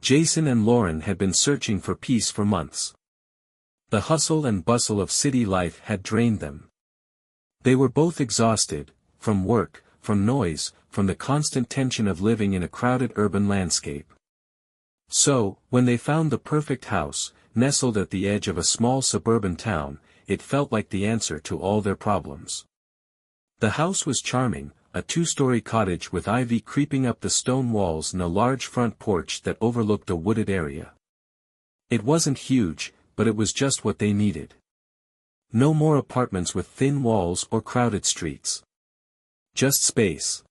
Jason and Lauren had been searching for peace for months. The hustle and bustle of city life had drained them. They were both exhausted, from work, from noise, from the constant tension of living in a crowded urban landscape. So, when they found the perfect house, nestled at the edge of a small suburban town, it felt like the answer to all their problems. The house was charming, a two-story cottage with ivy creeping up the stone walls and a large front porch that overlooked a wooded area. It wasn't huge, but it was just what they needed. No more apartments with thin walls or crowded streets. Just space.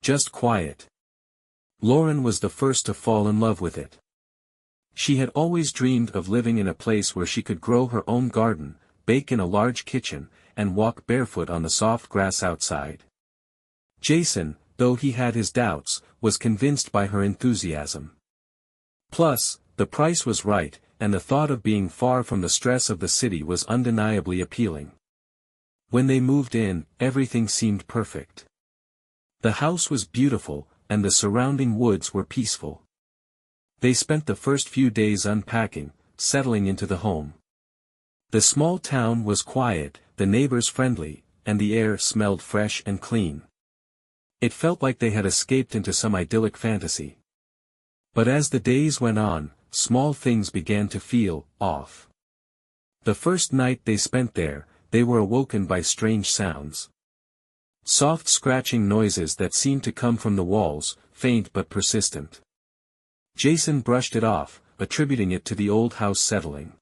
Just quiet. Lauren was the first to fall in love with it. She had always dreamed of living in a place where she could grow her own garden, bake in a large kitchen, and walk barefoot on the soft grass outside. Jason, though he had his doubts, was convinced by her enthusiasm. Plus, the price was right, and the thought of being far from the stress of the city was undeniably appealing. When they moved in, everything seemed perfect. The house was beautiful, and the surrounding woods were peaceful. They spent the first few days unpacking, settling into the home. The small town was quiet, the neighbors friendly, and the air smelled fresh and clean. It felt like they had escaped into some idyllic fantasy. But as the days went on, small things began to feel off. The first night they spent there, they were awoken by strange sounds. Soft scratching noises that seemed to come from the walls, faint but persistent. Jason brushed it off, attributing it to the old house settling.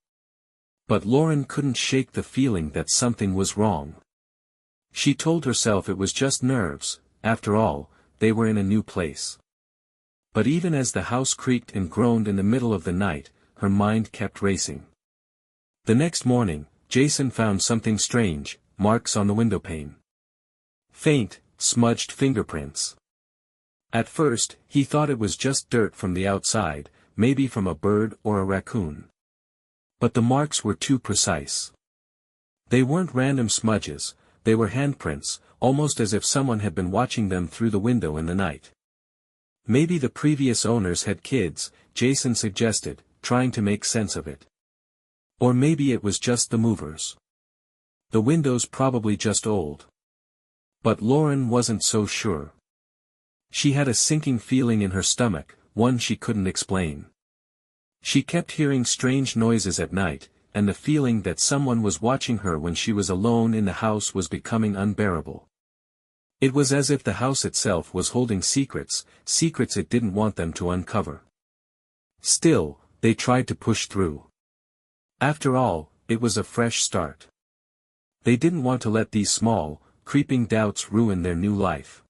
But Lauren couldn't shake the feeling that something was wrong. She told herself it was just nerves. After all, they were in a new place. But even as the house creaked and groaned in the middle of the night, her mind kept racing. The next morning, Jason found something strange, marks on the windowpane. Faint, smudged fingerprints. At first, he thought it was just dirt from the outside, maybe from a bird or a raccoon. But the marks were too precise. They weren't random smudges, they were handprints, almost as if someone had been watching them through the window in the night. Maybe the previous owners had kids, Jason suggested, trying to make sense of it. Or maybe it was just the movers. The window's probably just old. But Lauren wasn't so sure. She had a sinking feeling in her stomach, one she couldn't explain. She kept hearing strange noises at night, and the feeling that someone was watching her when she was alone in the house was becoming unbearable. It was as if the house itself was holding secrets, secrets it didn't want them to uncover. Still, they tried to push through. After all, it was a fresh start. They didn't want to let these small, creeping doubts ruin their new life.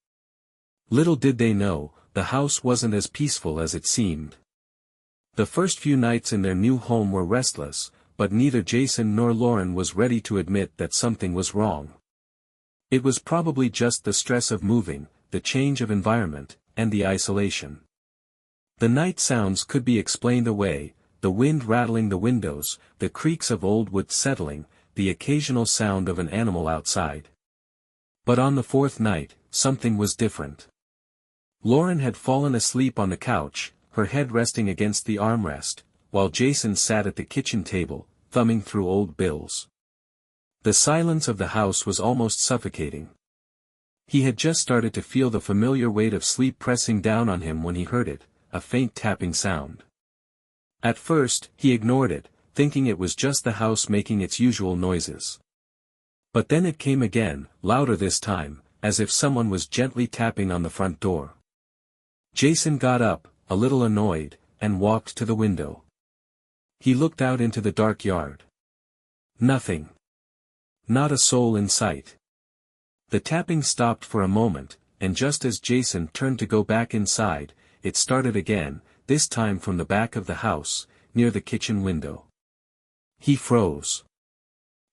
Little did they know, the house wasn't as peaceful as it seemed. The first few nights in their new home were restless, but neither Jason nor Lauren was ready to admit that something was wrong. It was probably just the stress of moving, the change of environment, and the isolation. The night sounds could be explained away, the wind rattling the windows, the creaks of old wood settling, the occasional sound of an animal outside. But on the fourth night, something was different. Lauren had fallen asleep on the couch, her head resting against the armrest, while Jason sat at the kitchen table, thumbing through old bills. The silence of the house was almost suffocating. He had just started to feel the familiar weight of sleep pressing down on him when he heard it, a faint tapping sound. At first, he ignored it, thinking it was just the house making its usual noises. But then it came again, louder this time, as if someone was gently tapping on the front door. Jason got up, a little annoyed, and walked to the window. He looked out into the dark yard. Nothing. Not a soul in sight. The tapping stopped for a moment, and just as Jason turned to go back inside, it started again, this time from the back of the house, near the kitchen window. He froze.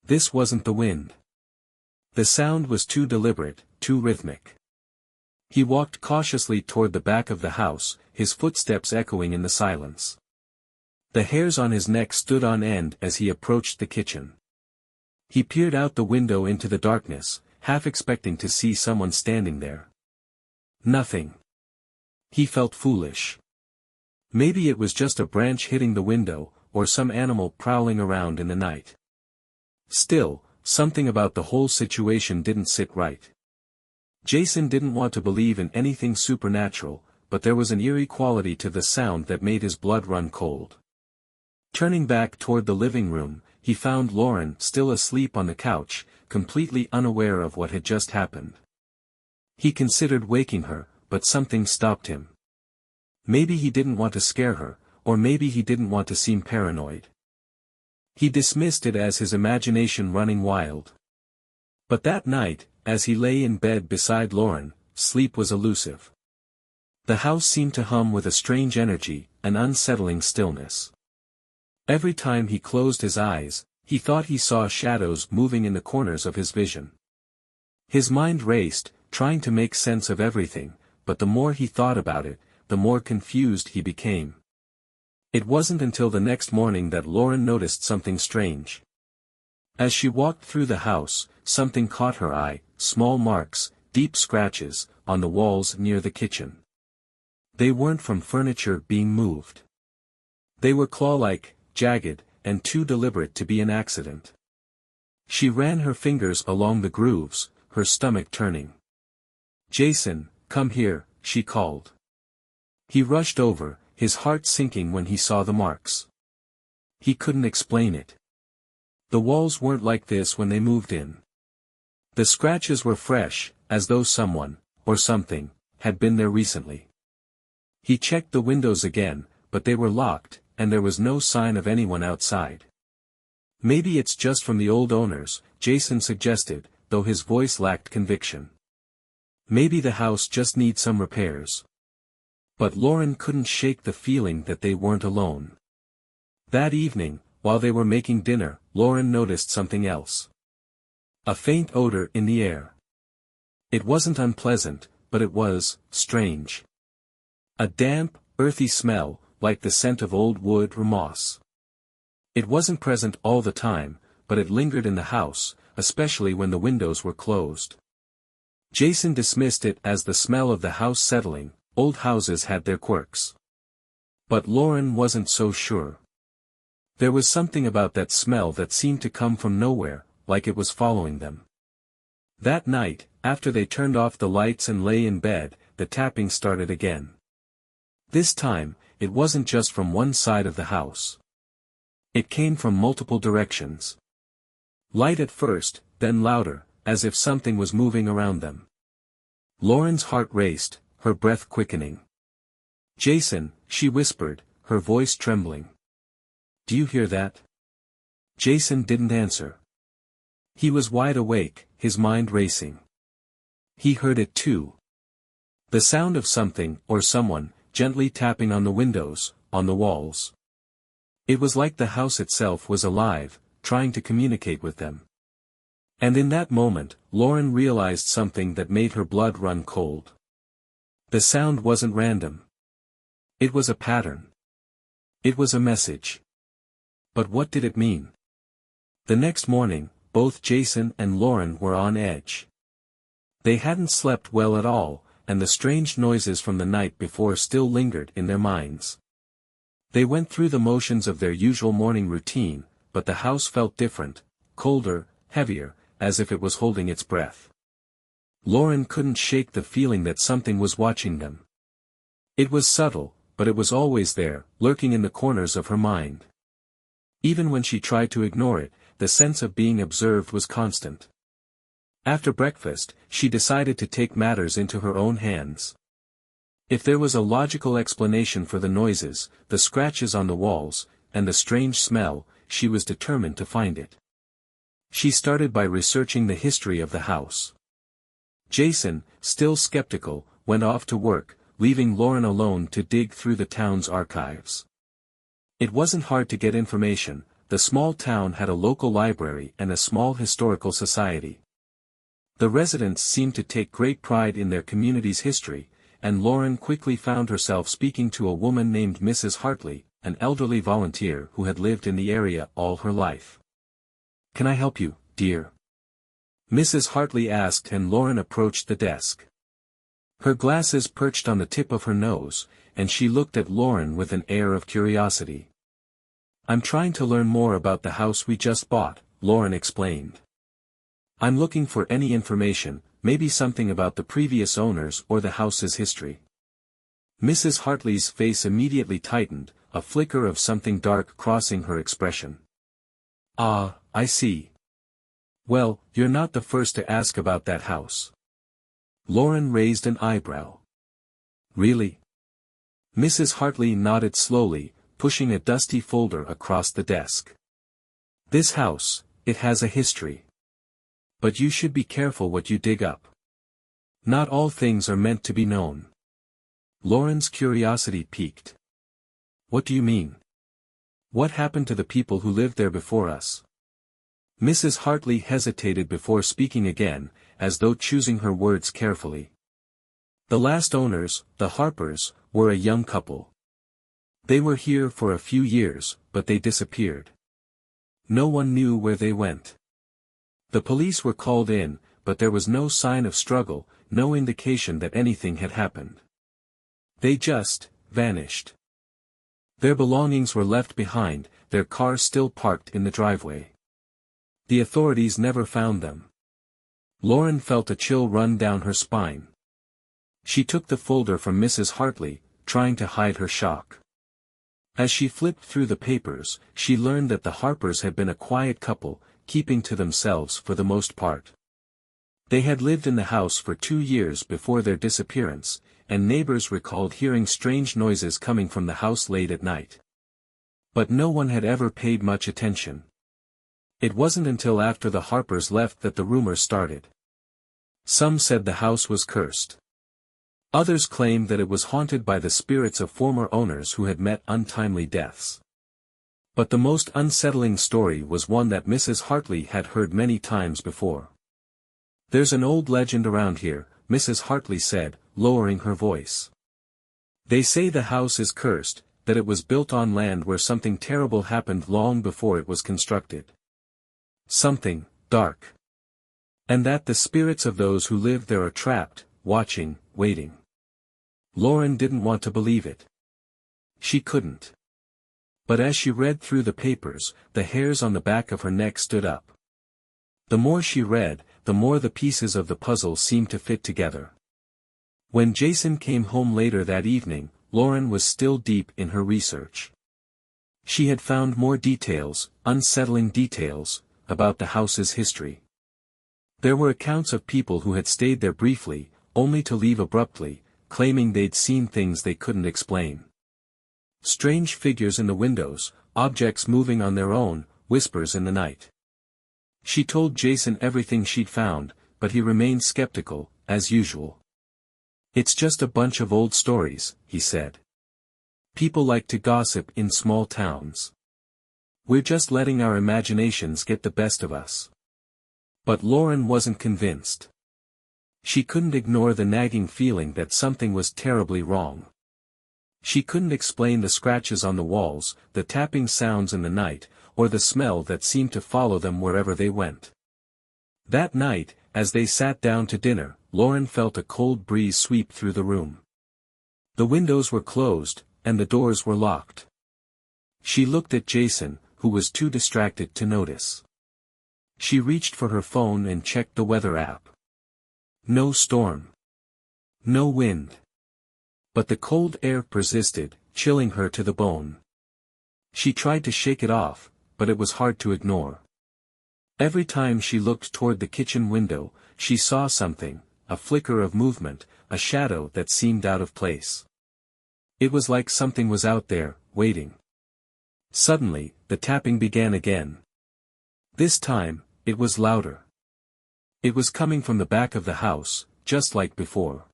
This wasn't the wind. The sound was too deliberate, too rhythmic. He walked cautiously toward the back of the house, his footsteps echoing in the silence. The hairs on his neck stood on end as he approached the kitchen. He peered out the window into the darkness, half expecting to see someone standing there. Nothing. He felt foolish. Maybe it was just a branch hitting the window, or some animal prowling around in the night. Still, something about the whole situation didn't sit right. Jason didn't want to believe in anything supernatural, but there was an eerie quality to the sound that made his blood run cold. Turning back toward the living room, he found Lauren still asleep on the couch, completely unaware of what had just happened. He considered waking her, but something stopped him. Maybe he didn't want to scare her, or maybe he didn't want to seem paranoid. He dismissed it as his imagination running wild. But that night, as he lay in bed beside Lauren, sleep was elusive. The house seemed to hum with a strange energy, an unsettling stillness. Every time he closed his eyes, he thought he saw shadows moving in the corners of his vision. His mind raced, trying to make sense of everything, but the more he thought about it, the more confused he became. It wasn't until the next morning that Lauren noticed something strange. As she walked through the house, something caught her eye: small marks, deep scratches, on the walls near the kitchen. They weren't from furniture being moved. They were claw-like, jagged, and too deliberate to be an accident. She ran her fingers along the grooves, her stomach turning. "Jason, come here," she called. He rushed over, his heart sinking when he saw the marks. He couldn't explain it. The walls weren't like this when they moved in. The scratches were fresh, as though someone, or something, had been there recently. He checked the windows again, but they were locked, and there was no sign of anyone outside. "Maybe it's just from the old owners," Jason suggested, though his voice lacked conviction. "Maybe the house just needs some repairs." But Lauren couldn't shake the feeling that they weren't alone. That evening, while they were making dinner, Lauren noticed something else. A faint odor in the air. It wasn't unpleasant, but it was strange. A damp, earthy smell, like the scent of old wood or moss. It wasn't present all the time, but it lingered in the house, especially when the windows were closed. Jason dismissed it as the smell of the house settling. Old houses had their quirks. But Lauren wasn't so sure. There was something about that smell that seemed to come from nowhere, like it was following them. That night, after they turned off the lights and lay in bed, the tapping started again. This time, it wasn't just from one side of the house. It came from multiple directions. Light at first, then louder, as if something was moving around them. Lauren's heart raced, her breath quickening. "Jason," she whispered, her voice trembling. "Do you hear that?" Jason didn't answer. He was wide awake, his mind racing. He heard it too. The sound of something, or someone, gently tapping on the windows, on the walls. It was like the house itself was alive, trying to communicate with them. And in that moment, Lauren realized something that made her blood run cold. The sound wasn't random. It was a pattern. It was a message. But what did it mean? The next morning, both Jason and Lauren were on edge. They hadn't slept well at all, and the strange noises from the night before still lingered in their minds. They went through the motions of their usual morning routine, but the house felt different, colder, heavier, as if it was holding its breath. Lauren couldn't shake the feeling that something was watching them. It was subtle, but it was always there, lurking in the corners of her mind. Even when she tried to ignore it, the sense of being observed was constant. After breakfast, she decided to take matters into her own hands. If there was a logical explanation for the noises, the scratches on the walls, and the strange smell, she was determined to find it. She started by researching the history of the house. Jason, still skeptical, went off to work, leaving Lauren alone to dig through the town's archives. It wasn't hard to get information. The small town had a local library and a small historical society. The residents seemed to take great pride in their community's history, and Lauren quickly found herself speaking to a woman named Mrs. Hartley, an elderly volunteer who had lived in the area all her life. "Can I help you, dear?" Mrs. Hartley asked, and Lauren approached the desk. Her glasses perched on the tip of her nose, and she looked at Lauren with an air of curiosity. "I'm trying to learn more about the house we just bought," Lauren explained. "I'm looking for any information, maybe something about the previous owners or the house's history." Mrs. Hartley's face immediately tightened, a flicker of something dark crossing her expression. "Ah, I see. Well, you're not the first to ask about that house." Lauren raised an eyebrow. "Really?" Mrs. Hartley nodded slowly, pushing a dusty folder across the desk. "This house, it has a history. But you should be careful what you dig up. Not all things are meant to be known." Lauren's curiosity piqued. "What do you mean? What happened to the people who lived there before us?" Mrs. Hartley hesitated before speaking again, as though choosing her words carefully. "The last owners, the Harpers, were a young couple. They were here for a few years, but they disappeared. No one knew where they went. The police were called in, but there was no sign of struggle, no indication that anything had happened. They just vanished. Their belongings were left behind, their car still parked in the driveway. The authorities never found them." Lauren felt a chill run down her spine. She took the folder from Mrs. Hartley, trying to hide her shock. As she flipped through the papers, she learned that the Harpers had been a quiet couple, keeping to themselves for the most part. They had lived in the house for 2 years before their disappearance, and neighbors recalled hearing strange noises coming from the house late at night. But no one had ever paid much attention. It wasn't until after the Harpers left that the rumors started. Some said the house was cursed. Others claimed that it was haunted by the spirits of former owners who had met untimely deaths. But the most unsettling story was one that Mrs. Hartley had heard many times before. "There's an old legend around here," Mrs. Hartley said, lowering her voice. "They say the house is cursed, that it was built on land where something terrible happened long before it was constructed. Something dark. And that the spirits of those who lived there are trapped, watching, waiting." Lauren didn't want to believe it. She couldn't. But as she read through the papers, the hairs on the back of her neck stood up. The more she read, the more the pieces of the puzzle seemed to fit together. When Jason came home later that evening, Lauren was still deep in her research. She had found more details, unsettling details, about the house's history. There were accounts of people who had stayed there briefly, only to leave abruptly, claiming they'd seen things they couldn't explain. Strange figures in the windows, objects moving on their own, whispers in the night. She told Jason everything she'd found, but he remained skeptical, as usual. "It's just a bunch of old stories," he said. "People like to gossip in small towns. We're just letting our imaginations get the best of us." But Lauren wasn't convinced. She couldn't ignore the nagging feeling that something was terribly wrong. She couldn't explain the scratches on the walls, the tapping sounds in the night, or the smell that seemed to follow them wherever they went. That night, as they sat down to dinner, Lauren felt a cold breeze sweep through the room. The windows were closed, and the doors were locked. She looked at Jason, who was too distracted to notice. She reached for her phone and checked the weather app. No storm. No wind. But the cold air persisted, chilling her to the bone. She tried to shake it off, but it was hard to ignore. Every time she looked toward the kitchen window, she saw something, a flicker of movement, a shadow that seemed out of place. It was like something was out there, waiting. Suddenly, the tapping began again. This time, it was louder. It was coming from the back of the house, just like before.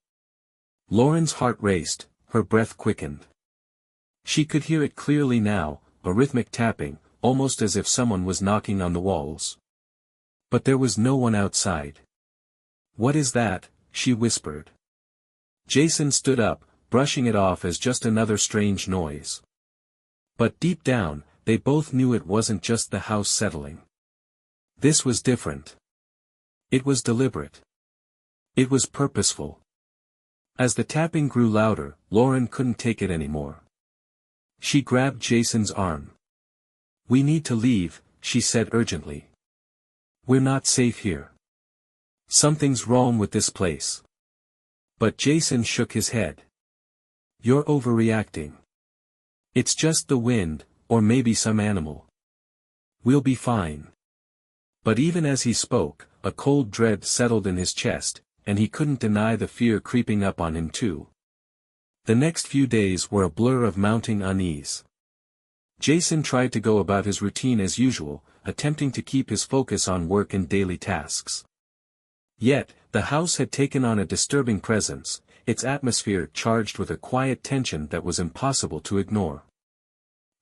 Lauren's heart raced, her breath quickened. She could hear it clearly now, a rhythmic tapping, almost as if someone was knocking on the walls. But there was no one outside. "What is that?" she whispered. Jason stood up, brushing it off as just another strange noise. But deep down, they both knew it wasn't just the house settling. This was different. It was deliberate. It was purposeful. As the tapping grew louder, Lauren couldn't take it anymore. She grabbed Jason's arm. "We need to leave," she said urgently. "We're not safe here. Something's wrong with this place." But Jason shook his head. "You're overreacting. It's just the wind, or maybe some animal. We'll be fine." But even as he spoke, a cold dread settled in his chest, and he couldn't deny the fear creeping up on him too. The next few days were a blur of mounting unease. Jason tried to go about his routine as usual, attempting to keep his focus on work and daily tasks. Yet, the house had taken on a disturbing presence, its atmosphere charged with a quiet tension that was impossible to ignore.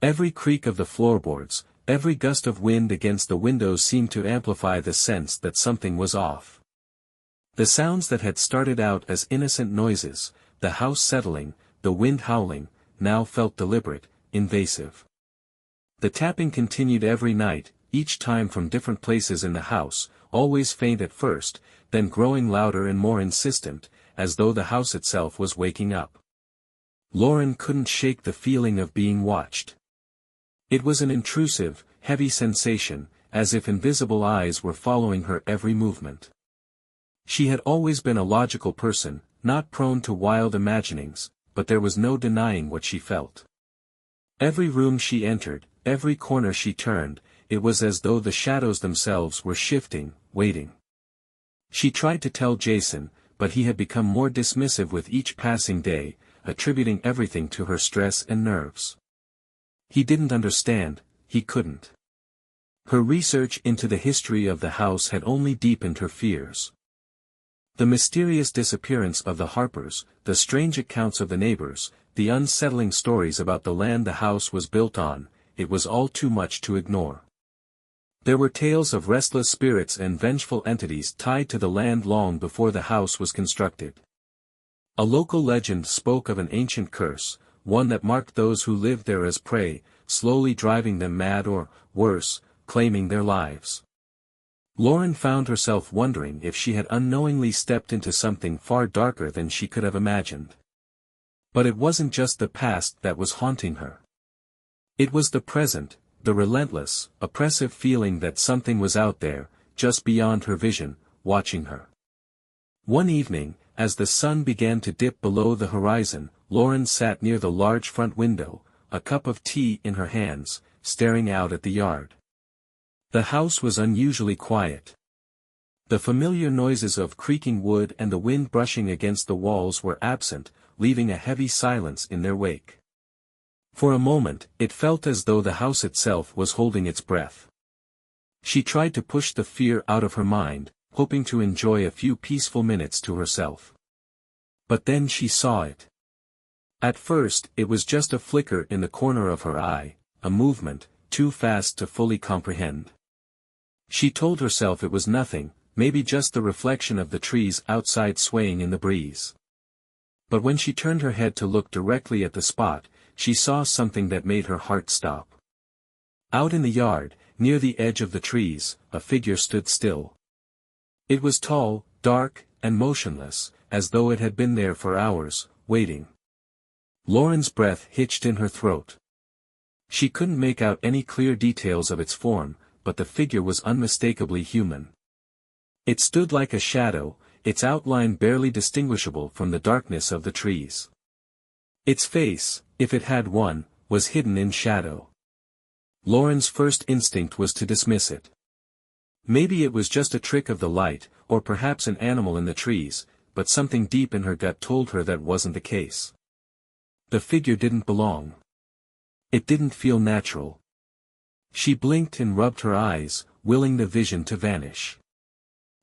Every creak of the floorboards, every gust of wind against the windows seemed to amplify the sense that something was off. The sounds that had started out as innocent noises, the house settling, the wind howling, now felt deliberate, invasive. The tapping continued every night, each time from different places in the house, always faint at first, then growing louder and more insistent, as though the house itself was waking up. Lauren couldn't shake the feeling of being watched. It was an intrusive, heavy sensation, as if invisible eyes were following her every movement. She had always been a logical person, not prone to wild imaginings, but there was no denying what she felt. Every room she entered, every corner she turned, it was as though the shadows themselves were shifting, waiting. She tried to tell Jason, but he had become more dismissive with each passing day, attributing everything to her stress and nerves. He didn't understand, he couldn't. Her research into the history of the house had only deepened her fears. The mysterious disappearance of the Harpers, the strange accounts of the neighbors, the unsettling stories about the land the house was built on, it was all too much to ignore. There were tales of restless spirits and vengeful entities tied to the land long before the house was constructed. A local legend spoke of an ancient curse, one that marked those who lived there as prey, slowly driving them mad or, worse, claiming their lives. Lauren found herself wondering if she had unknowingly stepped into something far darker than she could have imagined. But it wasn't just the past that was haunting her. It was the present, the relentless, oppressive feeling that something was out there, just beyond her vision, watching her. One evening, as the sun began to dip below the horizon, Lauren sat near the large front window, a cup of tea in her hands, staring out at the yard. The house was unusually quiet. The familiar noises of creaking wood and the wind brushing against the walls were absent, leaving a heavy silence in their wake. For a moment, it felt as though the house itself was holding its breath. She tried to push the fear out of her mind, hoping to enjoy a few peaceful minutes to herself. But then she saw it. At first, it was just a flicker in the corner of her eye, a movement, too fast to fully comprehend. She told herself it was nothing, maybe just the reflection of the trees outside swaying in the breeze. But when she turned her head to look directly at the spot, she saw something that made her heart stop. Out in the yard, near the edge of the trees, a figure stood still. It was tall, dark, and motionless, as though it had been there for hours, waiting. Lauren's breath hitched in her throat. She couldn't make out any clear details of its form, but the figure was unmistakably human. It stood like a shadow, its outline barely distinguishable from the darkness of the trees. Its face, if it had one, was hidden in shadow. Lauren's first instinct was to dismiss it. Maybe it was just a trick of the light, or perhaps an animal in the trees, but something deep in her gut told her that wasn't the case. The figure didn't belong. It didn't feel natural. She blinked and rubbed her eyes, willing the vision to vanish.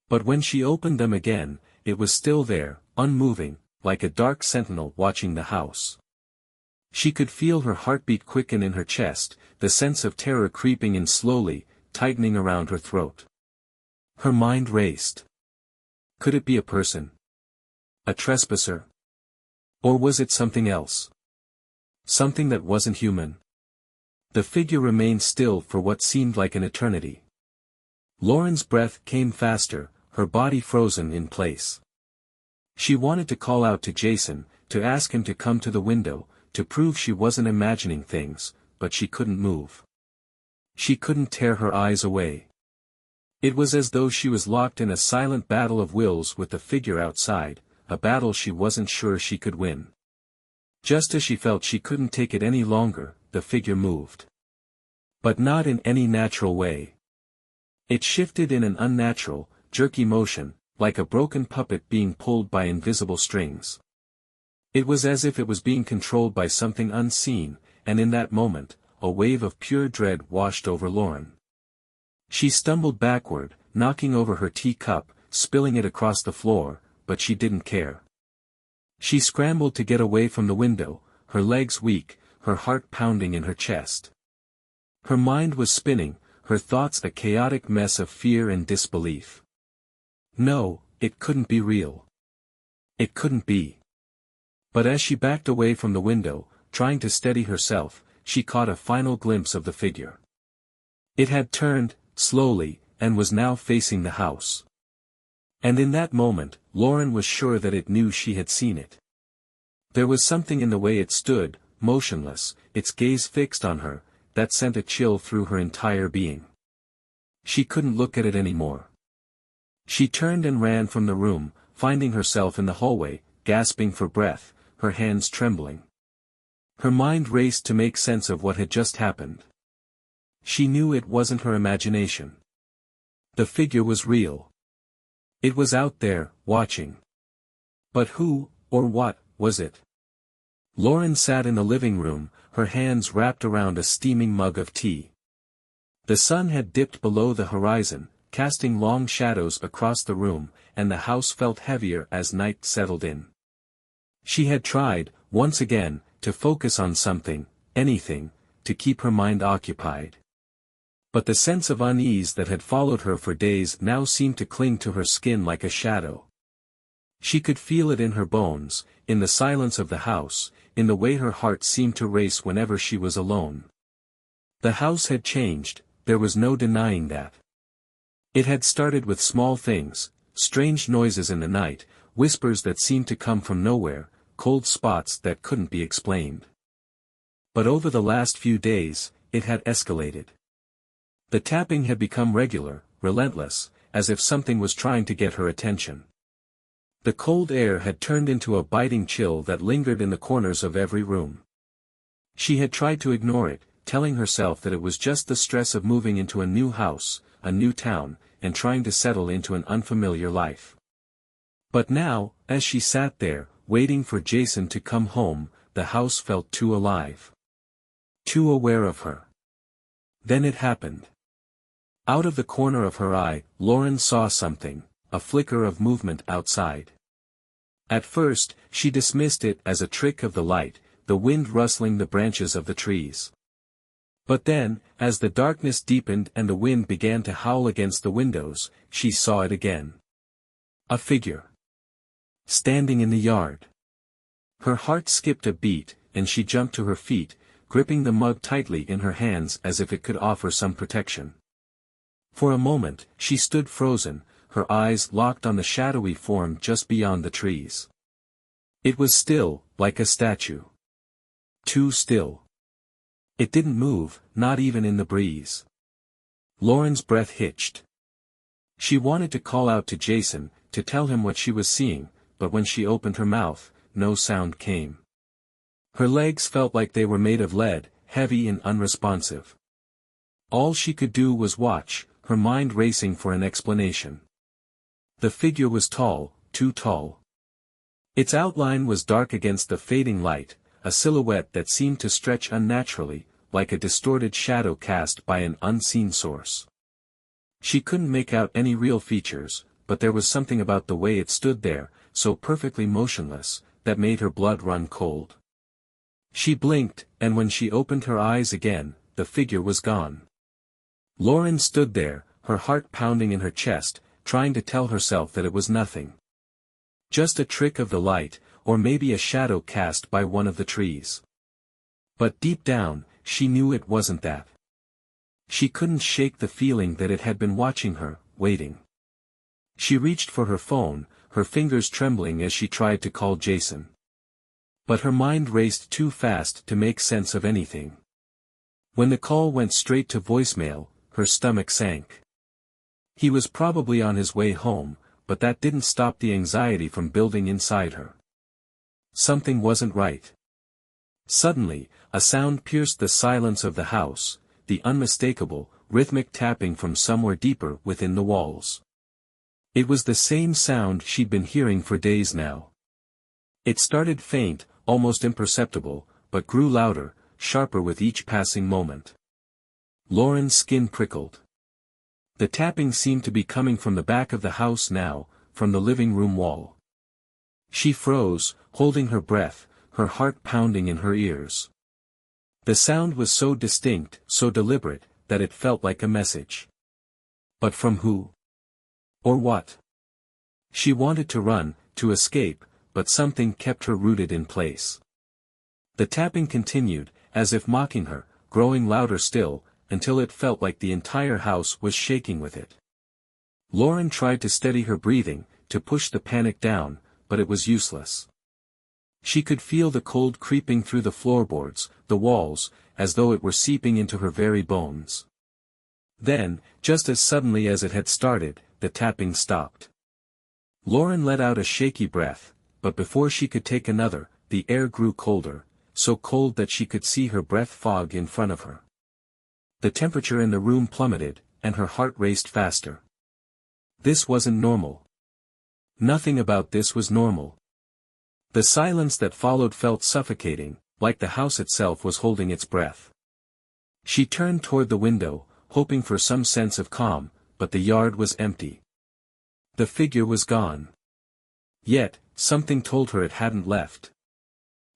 But when she opened them again, it was still there, unmoving, like a dark sentinel watching the house. She could feel her heartbeat quicken in her chest, the sense of terror creeping in slowly, tightening around her throat. Her mind raced. Could it be a person? A trespasser? Or was it something else? Something that wasn't human? The figure remained still for what seemed like an eternity. Lauren's breath came faster, her body frozen in place. She wanted to call out to Jason, to ask him to come to the window, to prove she wasn't imagining things, but she couldn't move. She couldn't tear her eyes away. It was as though she was locked in a silent battle of wills with the figure outside, a battle she wasn't sure she could win. Just as she felt she couldn't take it any longer, the figure moved. But not in any natural way. It shifted in an unnatural, jerky motion, like a broken puppet being pulled by invisible strings. It was as if it was being controlled by something unseen, and in that moment, a wave of pure dread washed over Lauren. She stumbled backward, knocking over her teacup, spilling it across the floor, but she didn't care. She scrambled to get away from the window, her legs weak, her heart pounding in her chest. Her mind was spinning, her thoughts a chaotic mess of fear and disbelief. No, it couldn't be real. It couldn't be. But as she backed away from the window, trying to steady herself, she caught a final glimpse of the figure. It had turned, slowly, and was now facing the house. And in that moment, Lauren was sure that it knew she had seen it. There was something in the way it stood, motionless, its gaze fixed on her, that sent a chill through her entire being. She couldn't look at it anymore. She turned and ran from the room, finding herself in the hallway, gasping for breath, her hands trembling. Her mind raced to make sense of what had just happened. She knew it wasn't her imagination. The figure was real. It was out there, watching. But who, or what, was it? Lauren sat in the living room, her hands wrapped around a steaming mug of tea. The sun had dipped below the horizon, casting long shadows across the room, and the house felt heavier as night settled in. She had tried, once again, to focus on something, anything, to keep her mind occupied. But the sense of unease that had followed her for days now seemed to cling to her skin like a shadow. She could feel it in her bones, in the silence of the house, in the way her heart seemed to race whenever she was alone. The house had changed, there was no denying that. It had started with small things, strange noises in the night, whispers that seemed to come from nowhere, cold spots that couldn't be explained. But over the last few days, it had escalated. The tapping had become regular, relentless, as if something was trying to get her attention. The cold air had turned into a biting chill that lingered in the corners of every room. She had tried to ignore it, telling herself that it was just the stress of moving into a new house, a new town, and trying to settle into an unfamiliar life. But now, as she sat there, waiting for Jason to come home, the house felt too alive. Too aware of her. Then it happened. Out of the corner of her eye, Lauren saw something, a flicker of movement outside. At first, she dismissed it as a trick of the light, the wind rustling the branches of the trees. But then, as the darkness deepened and the wind began to howl against the windows, she saw it again. A figure. Standing in the yard. Her heart skipped a beat, and she jumped to her feet, gripping the mug tightly in her hands as if it could offer some protection. For a moment, she stood frozen, her eyes locked on the shadowy form just beyond the trees. It was still, like a statue. Too still. It didn't move, not even in the breeze. Lauren's breath hitched. She wanted to call out to Jason, to tell him what she was seeing, but when she opened her mouth, no sound came. Her legs felt like they were made of lead, heavy and unresponsive. All she could do was watch, her mind racing for an explanation. The figure was tall, too tall. Its outline was dark against the fading light, a silhouette that seemed to stretch unnaturally, like a distorted shadow cast by an unseen source. She couldn't make out any real features, but there was something about the way it stood there, so perfectly motionless, that made her blood run cold. She blinked, and when she opened her eyes again, the figure was gone. Lauren stood there, her heart pounding in her chest, trying to tell herself that it was nothing. Just a trick of the light, or maybe a shadow cast by one of the trees. But deep down, she knew it wasn't that. She couldn't shake the feeling that it had been watching her, waiting. She reached for her phone, her fingers trembling as she tried to call Jason. But her mind raced too fast to make sense of anything. When the call went straight to voicemail, her stomach sank. He was probably on his way home, but that didn't stop the anxiety from building inside her. Something wasn't right. Suddenly, a sound pierced the silence of the house, the unmistakable, rhythmic tapping from somewhere deeper within the walls. It was the same sound she'd been hearing for days now. It started faint, almost imperceptible, but grew louder, sharper with each passing moment. Lauren's skin prickled. The tapping seemed to be coming from the back of the house now, from the living room wall. She froze, holding her breath, her heart pounding in her ears. The sound was so distinct, so deliberate, that it felt like a message. But from who? Or what? She wanted to run, to escape, but something kept her rooted in place. The tapping continued, as if mocking her, growing louder still, until it felt like the entire house was shaking with it. Lauren tried to steady her breathing, to push the panic down, but it was useless. She could feel the cold creeping through the floorboards, the walls, as though it were seeping into her very bones. Then, just as suddenly as it had started, the tapping stopped. Lauren let out a shaky breath, but before she could take another, the air grew colder, so cold that she could see her breath fog in front of her. The temperature in the room plummeted, and her heart raced faster. This wasn't normal. Nothing about this was normal. The silence that followed felt suffocating, like the house itself was holding its breath. She turned toward the window, hoping for some sense of calm, but the yard was empty. The figure was gone. Yet, something told her it hadn't left.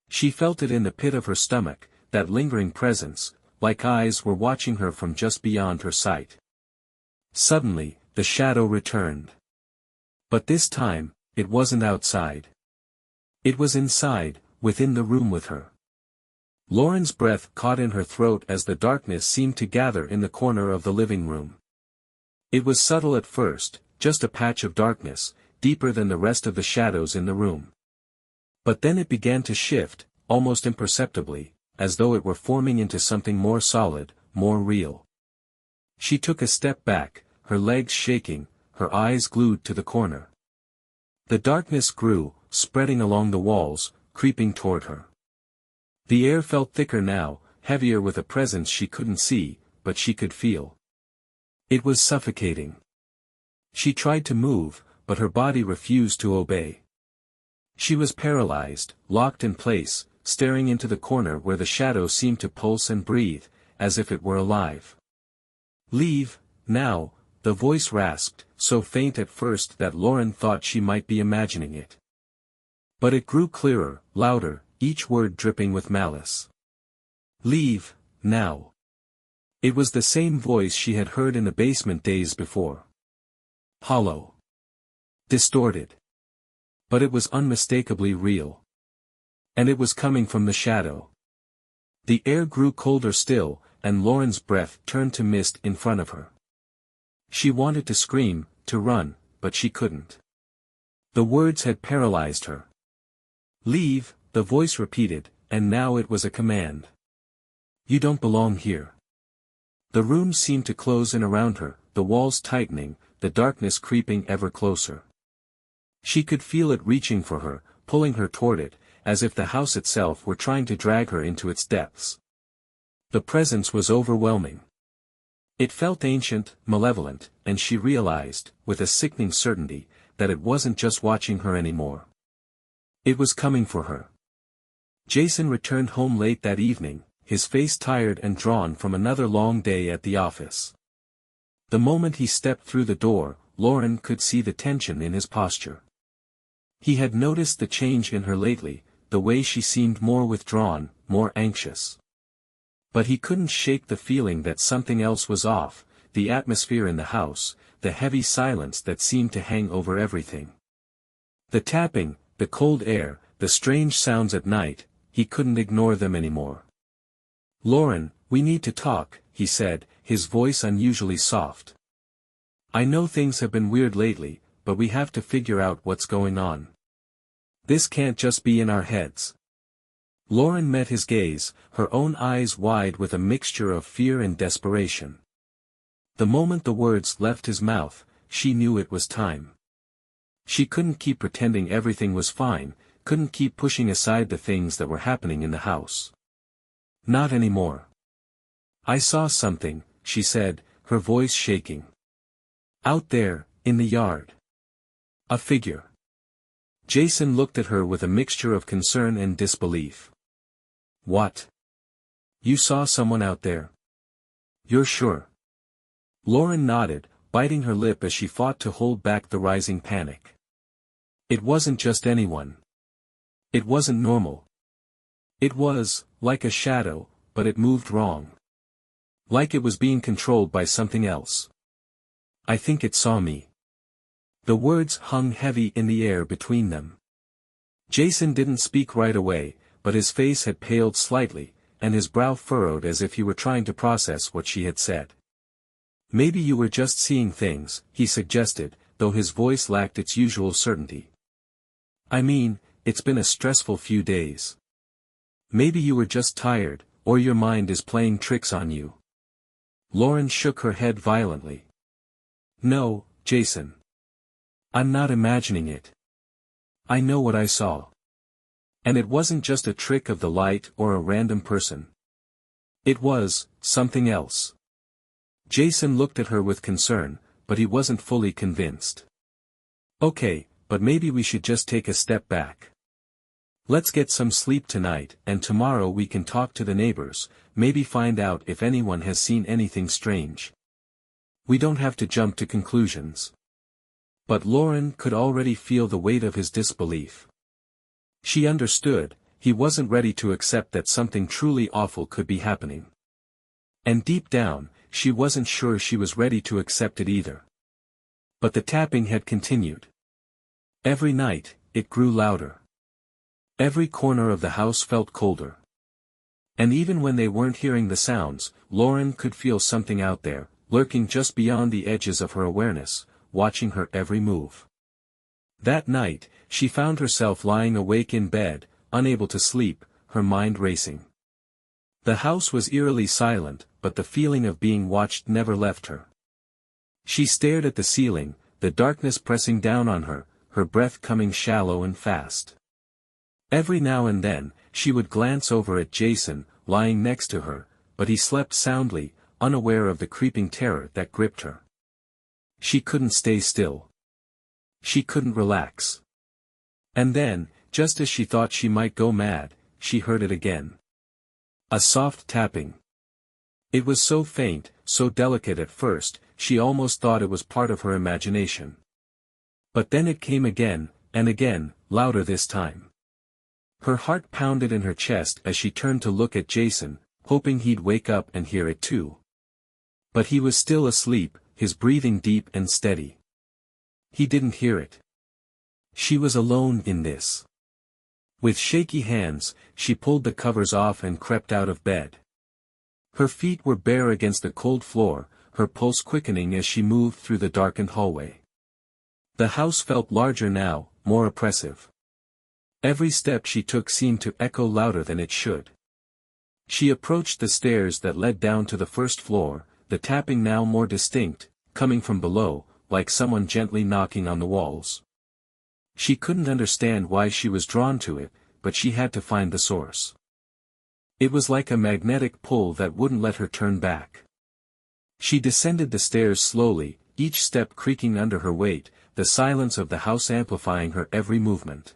She felt it in the pit of her stomach, that lingering presence, like eyes were watching her from just beyond her sight. Suddenly, the shadow returned. But this time, it wasn't outside. It was inside, within the room with her. Lauren's breath caught in her throat as the darkness seemed to gather in the corner of the living room. It was subtle at first, just a patch of darkness, deeper than the rest of the shadows in the room. But then it began to shift, almost imperceptibly, as though it were forming into something more solid, more real. She took a step back, her legs shaking, her eyes glued to the corner. The darkness grew, spreading along the walls, creeping toward her. The air felt thicker now, heavier with a presence she couldn't see, but she could feel. It was suffocating. She tried to move, but her body refused to obey. She was paralyzed, locked in place, staring into the corner where the shadow seemed to pulse and breathe, as if it were alive. "Leave, now," the voice rasped, so faint at first that Lauren thought she might be imagining it. But it grew clearer, louder, each word dripping with malice. "Leave, now." It was the same voice she had heard in the basement days before. Hollow. Distorted. But it was unmistakably real. And it was coming from the shadow. The air grew colder still, and Lauren's breath turned to mist in front of her. She wanted to scream, to run, but she couldn't. The words had paralyzed her. "Leave," the voice repeated, and now it was a command. "You don't belong here." The room seemed to close in around her, the walls tightening, the darkness creeping ever closer. She could feel it reaching for her, pulling her toward it, as if the house itself were trying to drag her into its depths. The presence was overwhelming. It felt ancient, malevolent, and she realized, with a sickening certainty, that it wasn't just watching her anymore. It was coming for her. Jason returned home late that evening, his face tired and drawn from another long day at the office. The moment he stepped through the door, Lauren could see the tension in his posture. He had noticed the change in her lately, the way she seemed more withdrawn, more anxious. But he couldn't shake the feeling that something else was off, the atmosphere in the house, the heavy silence that seemed to hang over everything. The tapping, the cold air, the strange sounds at night, he couldn't ignore them anymore. "Lauren, we need to talk," he said, his voice unusually soft. "I know things have been weird lately, but we have to figure out what's going on. This can't just be in our heads. Lauren met his gaze, her own eyes wide with a mixture of fear and desperation. The moment the words left his mouth, she knew it was time. She couldn't keep pretending everything was fine, couldn't keep pushing aside the things that were happening in the house. Not anymore. I saw something, she said, her voice shaking. Out there, in the yard. A figure. Jason looked at her with a mixture of concern and disbelief. What? You saw someone out there? You're sure? Lauren nodded, biting her lip as she fought to hold back the rising panic. It wasn't just anyone. It wasn't normal. It was, like a shadow, but it moved wrong. Like it was being controlled by something else. I think it saw me. The words hung heavy in the air between them. Jason didn't speak right away, but his face had paled slightly, and his brow furrowed as if he were trying to process what she had said. Maybe you were just seeing things, he suggested, though his voice lacked its usual certainty. I mean, it's been a stressful few days. Maybe you were just tired, or your mind is playing tricks on you. Lauren shook her head violently. No, Jason. I'm not imagining it. I know what I saw. And it wasn't just a trick of the light or a random person. It was something else. Jason looked at her with concern, but he wasn't fully convinced. Okay, but maybe we should just take a step back. Let's get some sleep tonight, and tomorrow we can talk to the neighbors, maybe find out if anyone has seen anything strange. We don't have to jump to conclusions. But Lauren could already feel the weight of his disbelief. She understood, he wasn't ready to accept that something truly awful could be happening. And deep down, she wasn't sure she was ready to accept it either. But the tapping had continued. Every night, it grew louder. Every corner of the house felt colder. And even when they weren't hearing the sounds, Lauren could feel something out there, lurking just beyond the edges of her awareness, watching her every move. That night, she found herself lying awake in bed, unable to sleep, her mind racing. The house was eerily silent, but the feeling of being watched never left her. She stared at the ceiling, the darkness pressing down on her, her breath coming shallow and fast. Every now and then, she would glance over at Jason, lying next to her, but he slept soundly, unaware of the creeping terror that gripped her. She couldn't stay still. She couldn't relax. And then, just as she thought she might go mad, she heard it again. A soft tapping. It was so faint, so delicate at first, she almost thought it was part of her imagination. But then it came again, and again, louder this time. Her heart pounded in her chest as she turned to look at Jason, hoping he'd wake up and hear it too. But he was still asleep, his breathing deep and steady. He didn't hear it. She was alone in this. With shaky hands, she pulled the covers off and crept out of bed. Her feet were bare against the cold floor, her pulse quickening as she moved through the darkened hallway. The house felt larger now, more oppressive. Every step she took seemed to echo louder than it should. She approached the stairs that led down to the first floor, the tapping now more distinct, coming from below, like someone gently knocking on the walls. She couldn't understand why she was drawn to it, but she had to find the source. It was like a magnetic pull that wouldn't let her turn back. She descended the stairs slowly, each step creaking under her weight, the silence of the house amplifying her every movement.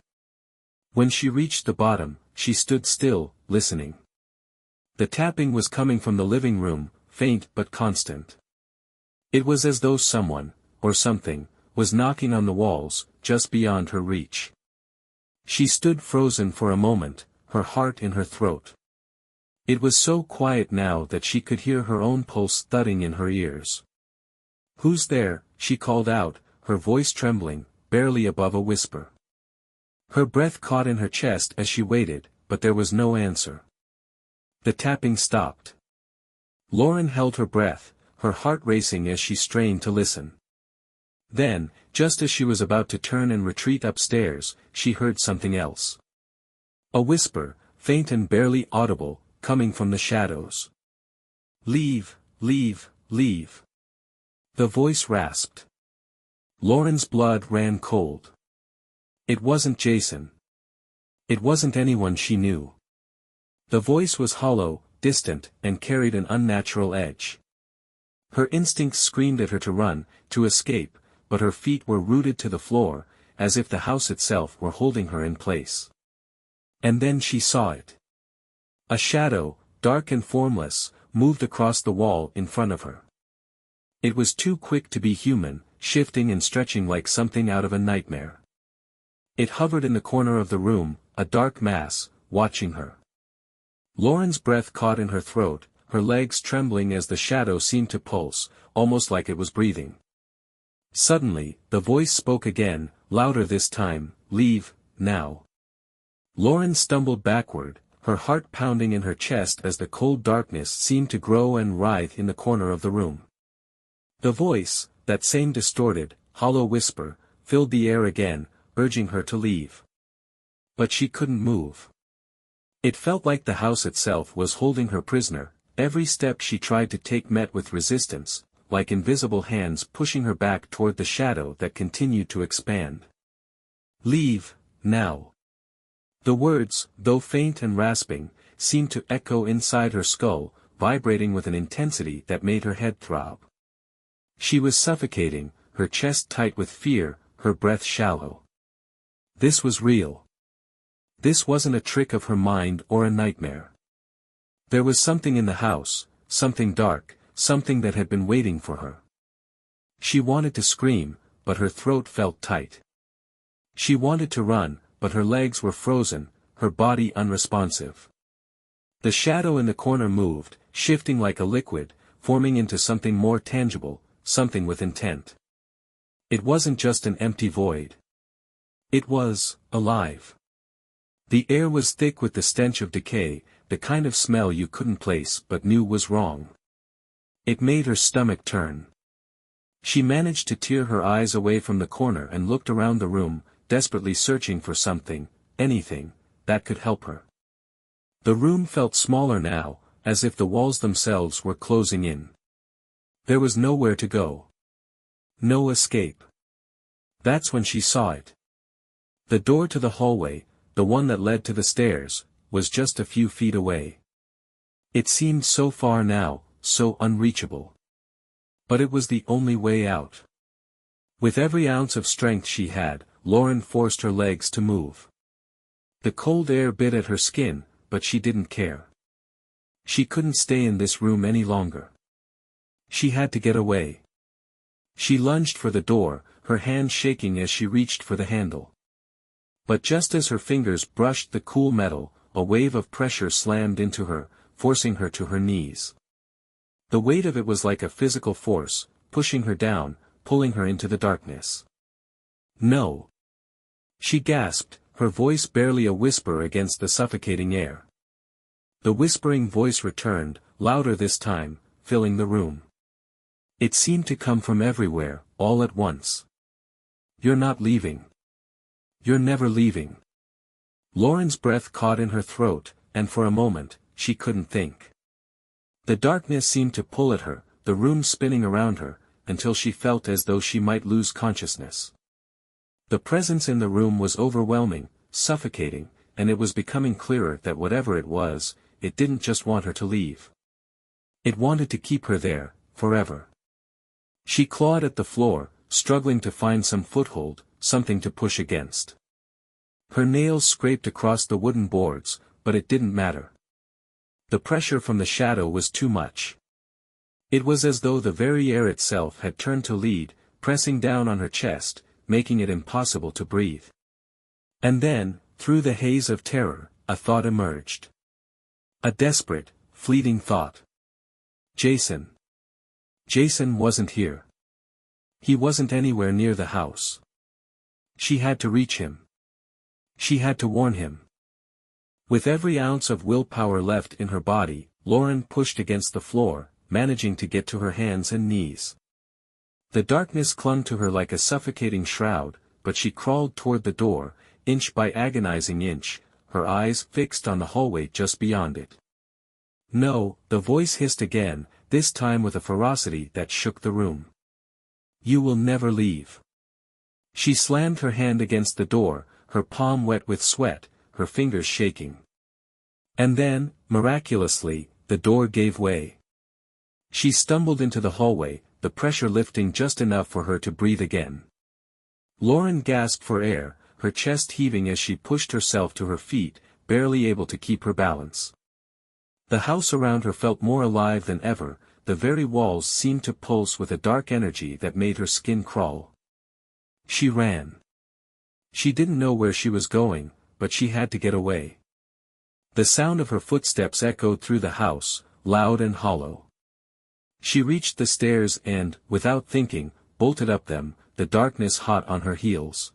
When she reached the bottom, she stood still, listening. The tapping was coming from the living room, faint but constant. It was as though someone, or something, was knocking on the walls, just beyond her reach. She stood frozen for a moment, her heart in her throat. It was so quiet now that she could hear her own pulse thudding in her ears. "Who's there?" she called out, her voice trembling, barely above a whisper. Her breath caught in her chest as she waited, but there was no answer. The tapping stopped. Lauren held her breath, her heart racing as she strained to listen. Then, just as she was about to turn and retreat upstairs, she heard something else. A whisper, faint and barely audible, coming from the shadows. "Leave, leave, leave." The voice rasped. Lauren's blood ran cold. It wasn't Jason. It wasn't anyone she knew. The voice was hollow, distant, and carried an unnatural edge. Her instincts screamed at her to run, to escape, but her feet were rooted to the floor, as if the house itself were holding her in place. And then she saw it. A shadow, dark and formless, moved across the wall in front of her. It was too quick to be human, shifting and stretching like something out of a nightmare. It hovered in the corner of the room, a dark mass, watching her. Lauren's breath caught in her throat, her legs trembling as the shadow seemed to pulse, almost like it was breathing. Suddenly, the voice spoke again, louder this time, "Leave, now." Lauren stumbled backward, her heart pounding in her chest as the cold darkness seemed to grow and writhe in the corner of the room. The voice, that same distorted, hollow whisper, filled the air again, urging her to leave. But she couldn't move. It felt like the house itself was holding her prisoner. Every step she tried to take met with resistance, like invisible hands pushing her back toward the shadow that continued to expand. "Leave, now." The words, though faint and rasping, seemed to echo inside her skull, vibrating with an intensity that made her head throb. She was suffocating, her chest tight with fear, her breath shallow. This was real. This wasn't a trick of her mind or a nightmare. There was something in the house, something dark, something that had been waiting for her. She wanted to scream, but her throat felt tight. She wanted to run, but her legs were frozen, her body unresponsive. The shadow in the corner moved, shifting like a liquid, forming into something more tangible, something with intent. It wasn't just an empty void. It was alive. The air was thick with the stench of decay, the kind of smell you couldn't place but knew was wrong. It made her stomach turn. She managed to tear her eyes away from the corner and looked around the room, desperately searching for something, anything, that could help her. The room felt smaller now, as if the walls themselves were closing in. There was nowhere to go. No escape. That's when she saw it. The door to the hallway, the one that led to the stairs, was just a few feet away. It seemed so far now, so unreachable. But it was the only way out. With every ounce of strength she had, Lauren forced her legs to move. The cold air bit at her skin, but she didn't care. She couldn't stay in this room any longer. She had to get away. She lunged for the door, her hand shaking as she reached for the handle. But just as her fingers brushed the cool metal, a wave of pressure slammed into her, forcing her to her knees. The weight of it was like a physical force, pushing her down, pulling her into the darkness. "No!" She gasped, her voice barely a whisper against the suffocating air. The whispering voice returned, louder this time, filling the room. It seemed to come from everywhere, all at once. "You're not leaving. You're never leaving." Lauren's breath caught in her throat, and for a moment, she couldn't think. The darkness seemed to pull at her, the room spinning around her, until she felt as though she might lose consciousness. The presence in the room was overwhelming, suffocating, and it was becoming clearer that whatever it was, it didn't just want her to leave. It wanted to keep her there, forever. She clawed at the floor, struggling to find some foothold, something to push against. Her nails scraped across the wooden boards, but it didn't matter. The pressure from the shadow was too much. It was as though the very air itself had turned to lead, pressing down on her chest, making it impossible to breathe. And then, through the haze of terror, a thought emerged. A desperate, fleeting thought. Jason. Jason wasn't here. He wasn't anywhere near the house. She had to reach him. She had to warn him. With every ounce of willpower left in her body, Lauren pushed against the floor, managing to get to her hands and knees. The darkness clung to her like a suffocating shroud, but she crawled toward the door, inch by agonizing inch, her eyes fixed on the hallway just beyond it. No, the voice hissed again, this time with a ferocity that shook the room. You will never leave. She slammed her hand against the door, her palm wet with sweat, her fingers shaking. And then, miraculously, the door gave way. She stumbled into the hallway, the pressure lifting just enough for her to breathe again. Lauren gasped for air, her chest heaving as she pushed herself to her feet, barely able to keep her balance. The house around her felt more alive than ever, the very walls seemed to pulse with a dark energy that made her skin crawl. She ran. She didn't know where she was going, but she had to get away. The sound of her footsteps echoed through the house, loud and hollow. She reached the stairs and, without thinking, bolted up them, the darkness hot on her heels.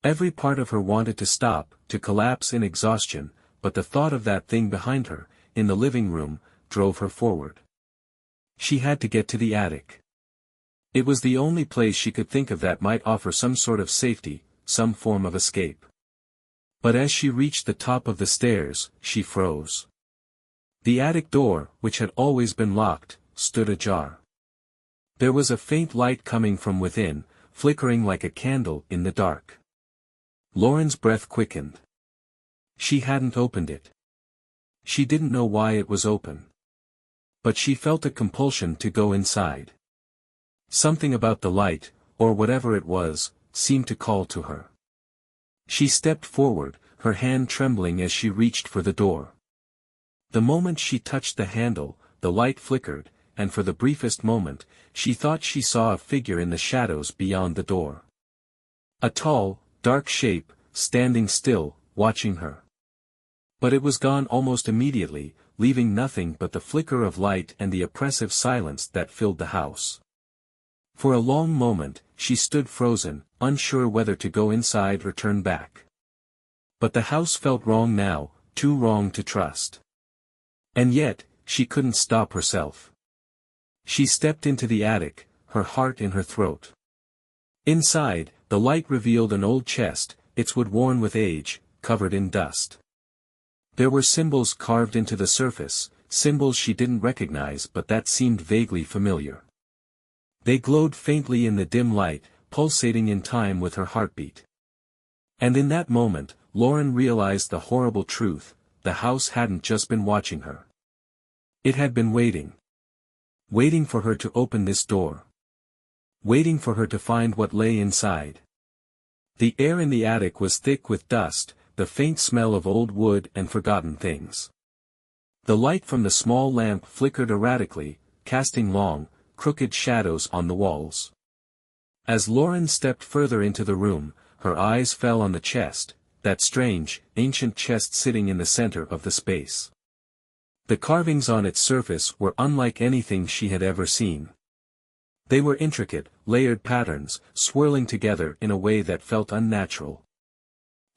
Every part of her wanted to stop, to collapse in exhaustion, but the thought of that thing behind her, in the living room, drove her forward. She had to get to the attic. It was the only place she could think of that might offer some sort of safety, some form of escape. But as she reached the top of the stairs, she froze. The attic door, which had always been locked, stood ajar. There was a faint light coming from within, flickering like a candle in the dark. Lauren's breath quickened. She hadn't opened it. She didn't know why it was open. But she felt a compulsion to go inside. Something about the light, or whatever it was, seemed to call to her. She stepped forward, her hand trembling as she reached for the door. The moment she touched the handle, the light flickered, and for the briefest moment, she thought she saw a figure in the shadows beyond the door. A tall, dark shape, standing still, watching her. But it was gone almost immediately, leaving nothing but the flicker of light and the oppressive silence that filled the house. For a long moment, she stood frozen, unsure whether to go inside or turn back. But the house felt wrong now, too wrong to trust. And yet, she couldn't stop herself. She stepped into the attic, her heart in her throat. Inside, the light revealed an old chest, its wood worn with age, covered in dust. There were symbols carved into the surface, symbols she didn't recognize but that seemed vaguely familiar. They glowed faintly in the dim light, pulsating in time with her heartbeat. And in that moment, Lauren realized the horrible truth: the house hadn't just been watching her. It had been waiting. Waiting for her to open this door. Waiting for her to find what lay inside. The air in the attic was thick with dust, the faint smell of old wood and forgotten things. The light from the small lamp flickered erratically, casting long, crooked shadows on the walls. As Lauren stepped further into the room, her eyes fell on the chest, that strange, ancient chest sitting in the center of the space. The carvings on its surface were unlike anything she had ever seen. They were intricate, layered patterns, swirling together in a way that felt unnatural.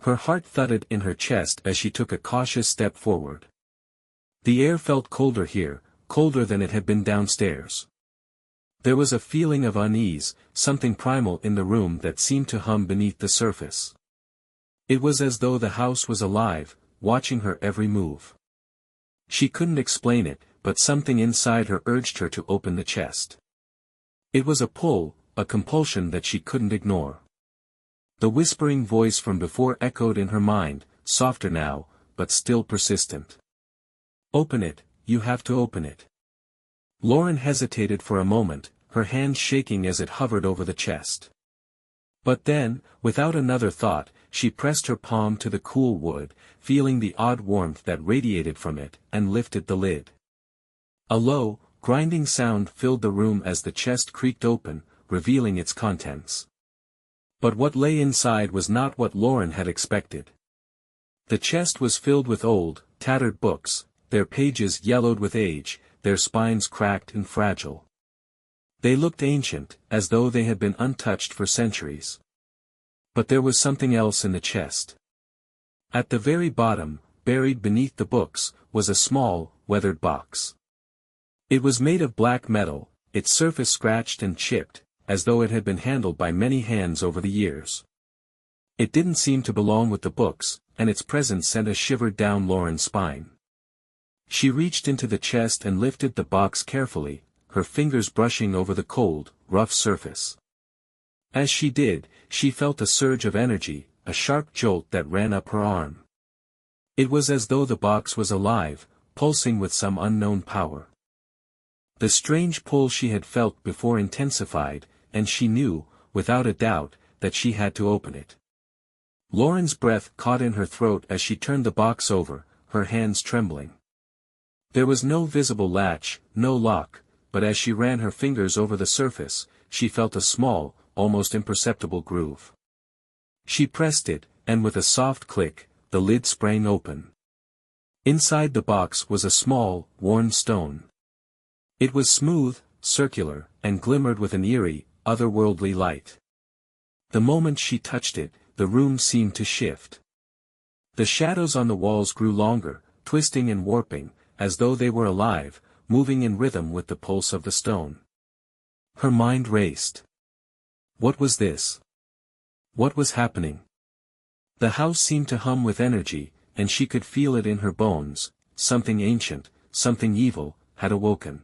Her heart thudded in her chest as she took a cautious step forward. The air felt colder here, colder than it had been downstairs. There was a feeling of unease, something primal in the room that seemed to hum beneath the surface. It was as though the house was alive, watching her every move. She couldn't explain it, but something inside her urged her to open the chest. It was a pull, a compulsion that she couldn't ignore. The whispering voice from before echoed in her mind, softer now, but still persistent. Open it, you have to open it. Lauren hesitated for a moment, her hand shaking as it hovered over the chest. But then, without another thought, she pressed her palm to the cool wood, feeling the odd warmth that radiated from it, and lifted the lid. A low, grinding sound filled the room as the chest creaked open, revealing its contents. But what lay inside was not what Lauren had expected. The chest was filled with old, tattered books, their pages yellowed with age, their spines cracked and fragile. They looked ancient, as though they had been untouched for centuries. But there was something else in the chest. At the very bottom, buried beneath the books, was a small, weathered box. It was made of black metal, its surface scratched and chipped, as though it had been handled by many hands over the years. It didn't seem to belong with the books, and its presence sent a shiver down Lauren's spine. She reached into the chest and lifted the box carefully, her fingers brushing over the cold, rough surface. As she did, she felt a surge of energy, a sharp jolt that ran up her arm. It was as though the box was alive, pulsing with some unknown power. The strange pull she had felt before intensified, and she knew, without a doubt, that she had to open it. Lauren's breath caught in her throat as she turned the box over, her hands trembling. There was no visible latch, no lock, but as she ran her fingers over the surface, she felt a small, almost imperceptible groove. She pressed it, and with a soft click, the lid sprang open. Inside the box was a small, worn stone. It was smooth, circular, and glimmered with an eerie, otherworldly light. The moment she touched it, the room seemed to shift. The shadows on the walls grew longer, twisting and warping, as though they were alive, moving in rhythm with the pulse of the stone. Her mind raced. What was this? What was happening? The house seemed to hum with energy, and she could feel it in her bones. Something ancient, something evil, had awoken.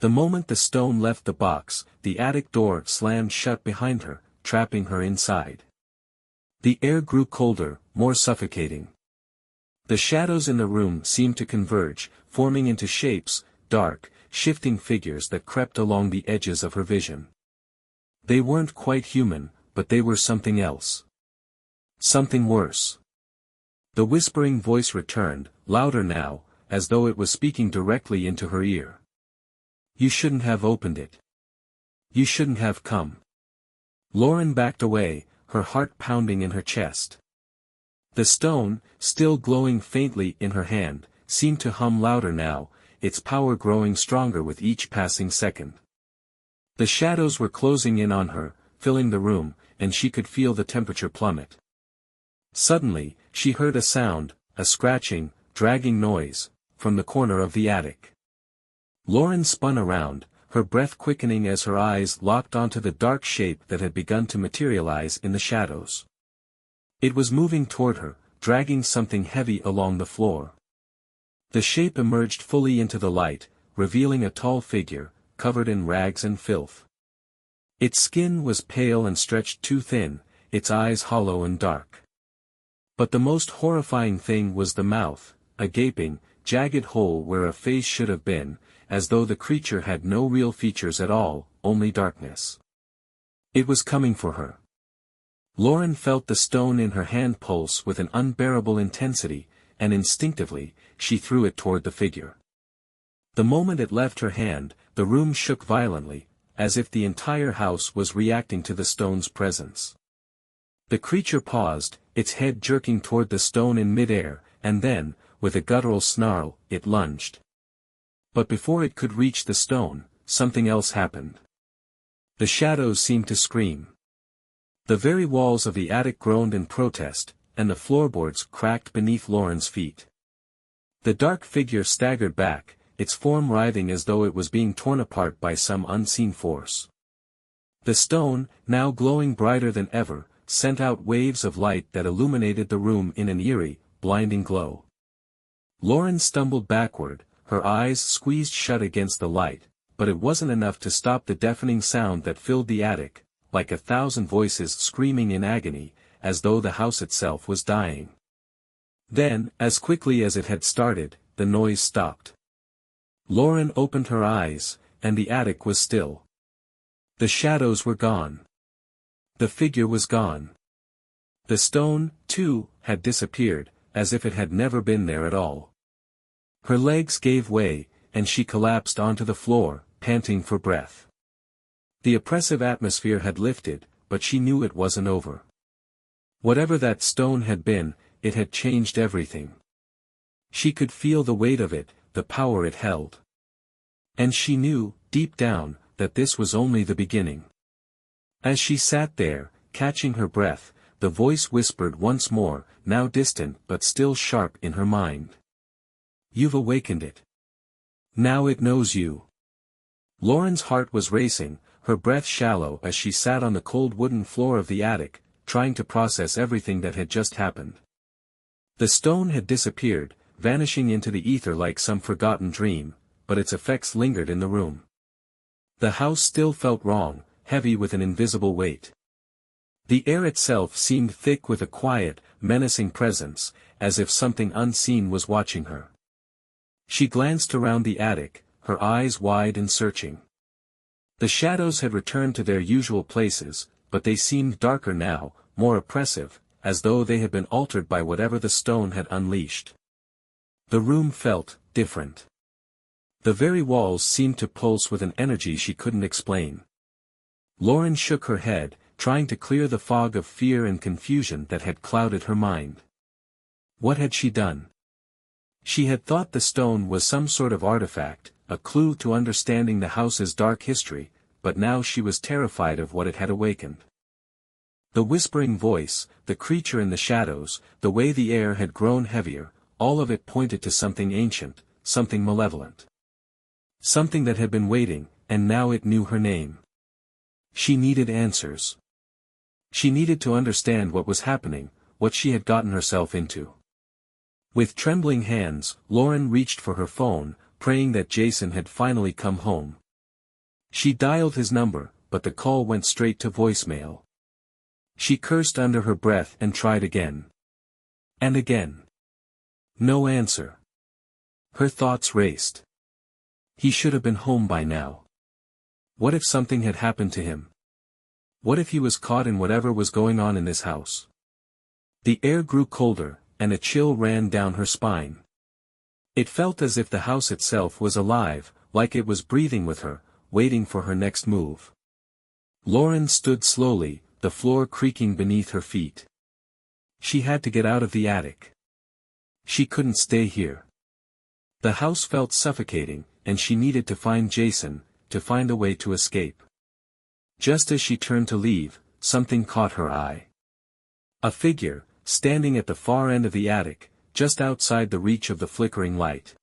The moment the stone left the box, the attic door slammed shut behind her, trapping her inside. The air grew colder, more suffocating. The shadows in the room seemed to converge, forming into shapes, dark, shifting figures that crept along the edges of her vision. They weren't quite human, but they were something else. Something worse. The whispering voice returned, louder now, as though it was speaking directly into her ear. You shouldn't have opened it. You shouldn't have come. Lauren backed away, her heart pounding in her chest. The stone, still glowing faintly in her hand, seemed to hum louder now, its power growing stronger with each passing second. The shadows were closing in on her, filling the room, and she could feel the temperature plummet. Suddenly, she heard a sound, a scratching, dragging noise, from the corner of the attic. Lauren spun around, her breath quickening as her eyes locked onto the dark shape that had begun to materialize in the shadows. It was moving toward her, dragging something heavy along the floor. The shape emerged fully into the light, revealing a tall figure, covered in rags and filth. Its skin was pale and stretched too thin, its eyes hollow and dark. But the most horrifying thing was the mouth, a gaping, jagged hole where a face should have been, as though the creature had no real features at all, only darkness. It was coming for her. Lauren felt the stone in her hand pulse with an unbearable intensity, and instinctively, she threw it toward the figure. The moment it left her hand, the room shook violently, as if the entire house was reacting to the stone's presence. The creature paused, its head jerking toward the stone in midair, and then, with a guttural snarl, it lunged. But before it could reach the stone, something else happened. The shadows seemed to scream. The very walls of the attic groaned in protest, and the floorboards cracked beneath Lauren's feet. The dark figure staggered back, its form writhing as though it was being torn apart by some unseen force. The stone, now glowing brighter than ever, sent out waves of light that illuminated the room in an eerie, blinding glow. Lauren stumbled backward, her eyes squeezed shut against the light, but it wasn't enough to stop the deafening sound that filled the attic, like 1,000 voices screaming in agony, as though the house itself was dying. Then, as quickly as it had started, the noise stopped. Lauren opened her eyes, and the attic was still. The shadows were gone. The figure was gone. The stone, too, had disappeared, as if it had never been there at all. Her legs gave way, and she collapsed onto the floor, panting for breath. The oppressive atmosphere had lifted, but she knew it wasn't over. Whatever that stone had been, it had changed everything. She could feel the weight of it, the power it held. And she knew, deep down, that this was only the beginning. As she sat there, catching her breath, the voice whispered once more, now distant but still sharp in her mind. You've awakened it. Now it knows you. Lauren's heart was racing, her breath shallow as she sat on the cold wooden floor of the attic, trying to process everything that had just happened. The stone had disappeared, vanishing into the ether like some forgotten dream, but its effects lingered in the room. The house still felt wrong, heavy with an invisible weight. The air itself seemed thick with a quiet, menacing presence, as if something unseen was watching her. She glanced around the attic, her eyes wide and searching. The shadows had returned to their usual places, but they seemed darker now, more oppressive, as though they had been altered by whatever the stone had unleashed. The room felt different. The very walls seemed to pulse with an energy she couldn't explain. Lauren shook her head, trying to clear the fog of fear and confusion that had clouded her mind. What had she done? She had thought the stone was some sort of artifact, a clue to understanding the house's dark history, but now she was terrified of what it had awakened. The whispering voice, the creature in the shadows, the way the air had grown heavier, all of it pointed to something ancient, something malevolent. Something that had been waiting, and now it knew her name. She needed answers. She needed to understand what was happening, what she had gotten herself into. With trembling hands, Lauren reached for her phone, praying that Jason had finally come home. She dialed his number, but the call went straight to voicemail. She cursed under her breath and tried again. And again. No answer. Her thoughts raced. He should have been home by now. What if something had happened to him? What if he was caught in whatever was going on in this house? The air grew colder, and a chill ran down her spine. It felt as if the house itself was alive, like it was breathing with her, waiting for her next move. Lauren stood slowly, the floor creaking beneath her feet. She had to get out of the attic. She couldn't stay here. The house felt suffocating, and she needed to find Jason, to find a way to escape. Just as she turned to leave, something caught her eye. A figure, standing at the far end of the attic, just outside the reach of the flickering light.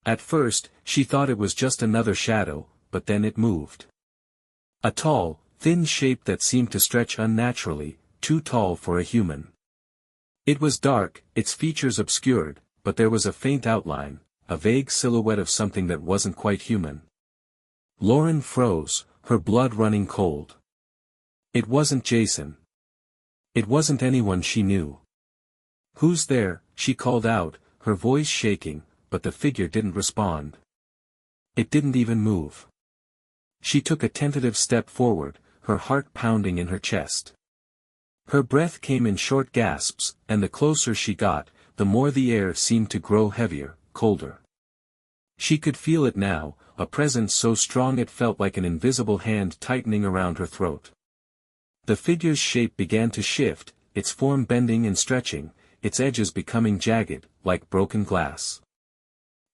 At first, she thought it was just another shadow, but then it moved. A tall, thin shape that seemed to stretch unnaturally, too tall for a human. It was dark, its features obscured, but there was a faint outline, a vague silhouette of something that wasn't quite human. Lauren froze, her blood running cold. It wasn't Jason. It wasn't anyone she knew. "Who's there?" she called out, her voice shaking, but the figure didn't respond. It didn't even move. She took a tentative step forward, her heart pounding in her chest. Her breath came in short gasps, and the closer she got, the more the air seemed to grow heavier, colder. She could feel it now, a presence so strong it felt like an invisible hand tightening around her throat. The figure's shape began to shift, its form bending and stretching, its edges becoming jagged, like broken glass.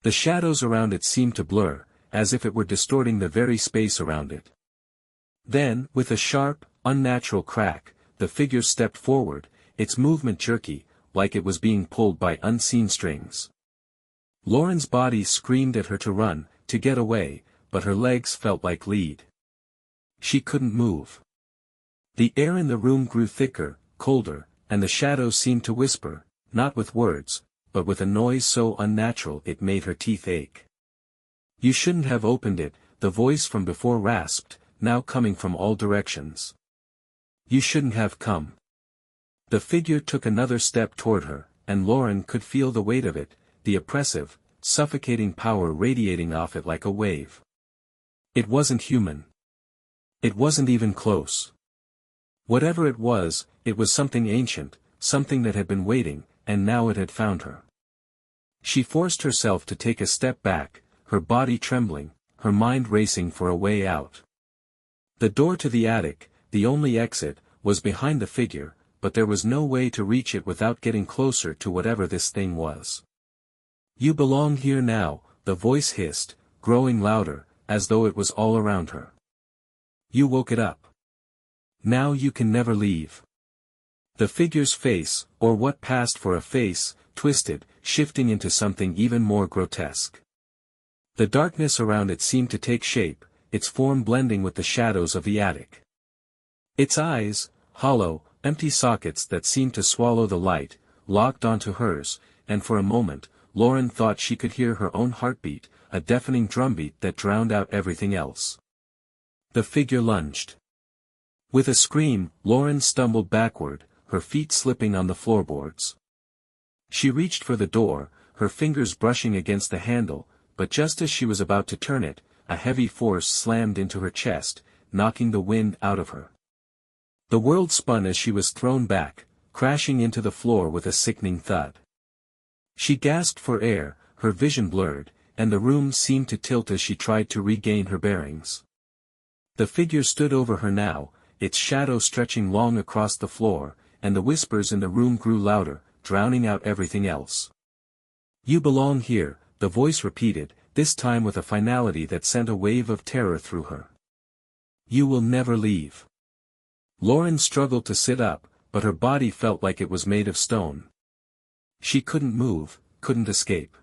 The shadows around it seemed to blur, as if it were distorting the very space around it. Then, with a sharp, unnatural crack, the figure stepped forward, its movement jerky, like it was being pulled by unseen strings. Lauren's body screamed at her to run, to get away, but her legs felt like lead. She couldn't move. The air in the room grew thicker, colder, and the shadows seemed to whisper, not with words, but with a noise so unnatural it made her teeth ache. "You shouldn't have opened it," the voice from before rasped, now coming from all directions. "You shouldn't have come." The figure took another step toward her, and Lauren could feel the weight of it, the oppressive, suffocating power radiating off it like a wave. It wasn't human. It wasn't even close. Whatever it was something ancient, something that had been waiting, and now it had found her. She forced herself to take a step back, her body trembling, her mind racing for a way out. The door to the attic, the only exit, was behind the figure, but there was no way to reach it without getting closer to whatever this thing was. "You belong here now," the voice hissed, growing louder, as though it was all around her. "You woke it up. Now you can never leave." The figure's face, or what passed for a face, twisted, shifting into something even more grotesque. The darkness around it seemed to take shape, its form blending with the shadows of the attic. Its eyes, hollow, empty sockets that seemed to swallow the light, locked onto hers, and for a moment, Lauren thought she could hear her own heartbeat, a deafening drumbeat that drowned out everything else. The figure lunged. With a scream, Lauren stumbled backward, her feet slipping on the floorboards. She reached for the door, her fingers brushing against the handle, but just as she was about to turn it, a heavy force slammed into her chest, knocking the wind out of her. The world spun as she was thrown back, crashing into the floor with a sickening thud. She gasped for air, her vision blurred, and the room seemed to tilt as she tried to regain her bearings. The figure stood over her now, its shadow stretching long across the floor, and the whispers in the room grew louder, drowning out everything else. "You belong here," the voice repeated, this time with a finality that sent a wave of terror through her. "You will never leave." Lauren struggled to sit up, but her body felt like it was made of stone. She couldn't move, couldn't escape.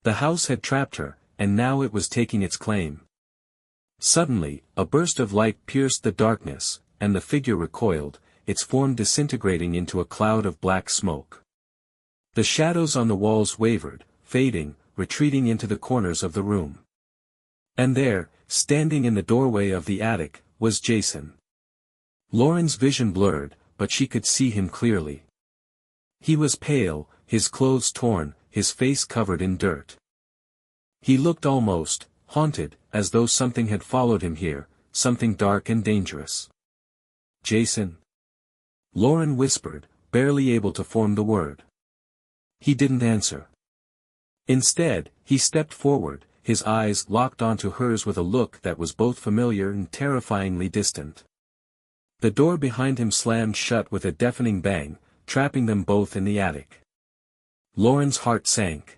The house had trapped her, and now it was taking its claim. Suddenly, a burst of light pierced the darkness, and the figure recoiled, its form disintegrating into a cloud of black smoke. The shadows on the walls wavered, fading, retreating into the corners of the room. And there, standing in the doorway of the attic, was Jason. Lauren's vision blurred, but she could see him clearly. He was pale, his clothes torn, his face covered in dirt. He looked almost haunted, as though something had followed him here, something dark and dangerous. "Jason?" Lauren whispered, barely able to form the word. He didn't answer. Instead, he stepped forward, his eyes locked onto hers with a look that was both familiar and terrifyingly distant. The door behind him slammed shut with a deafening bang, trapping them both in the attic. Lauren's heart sank.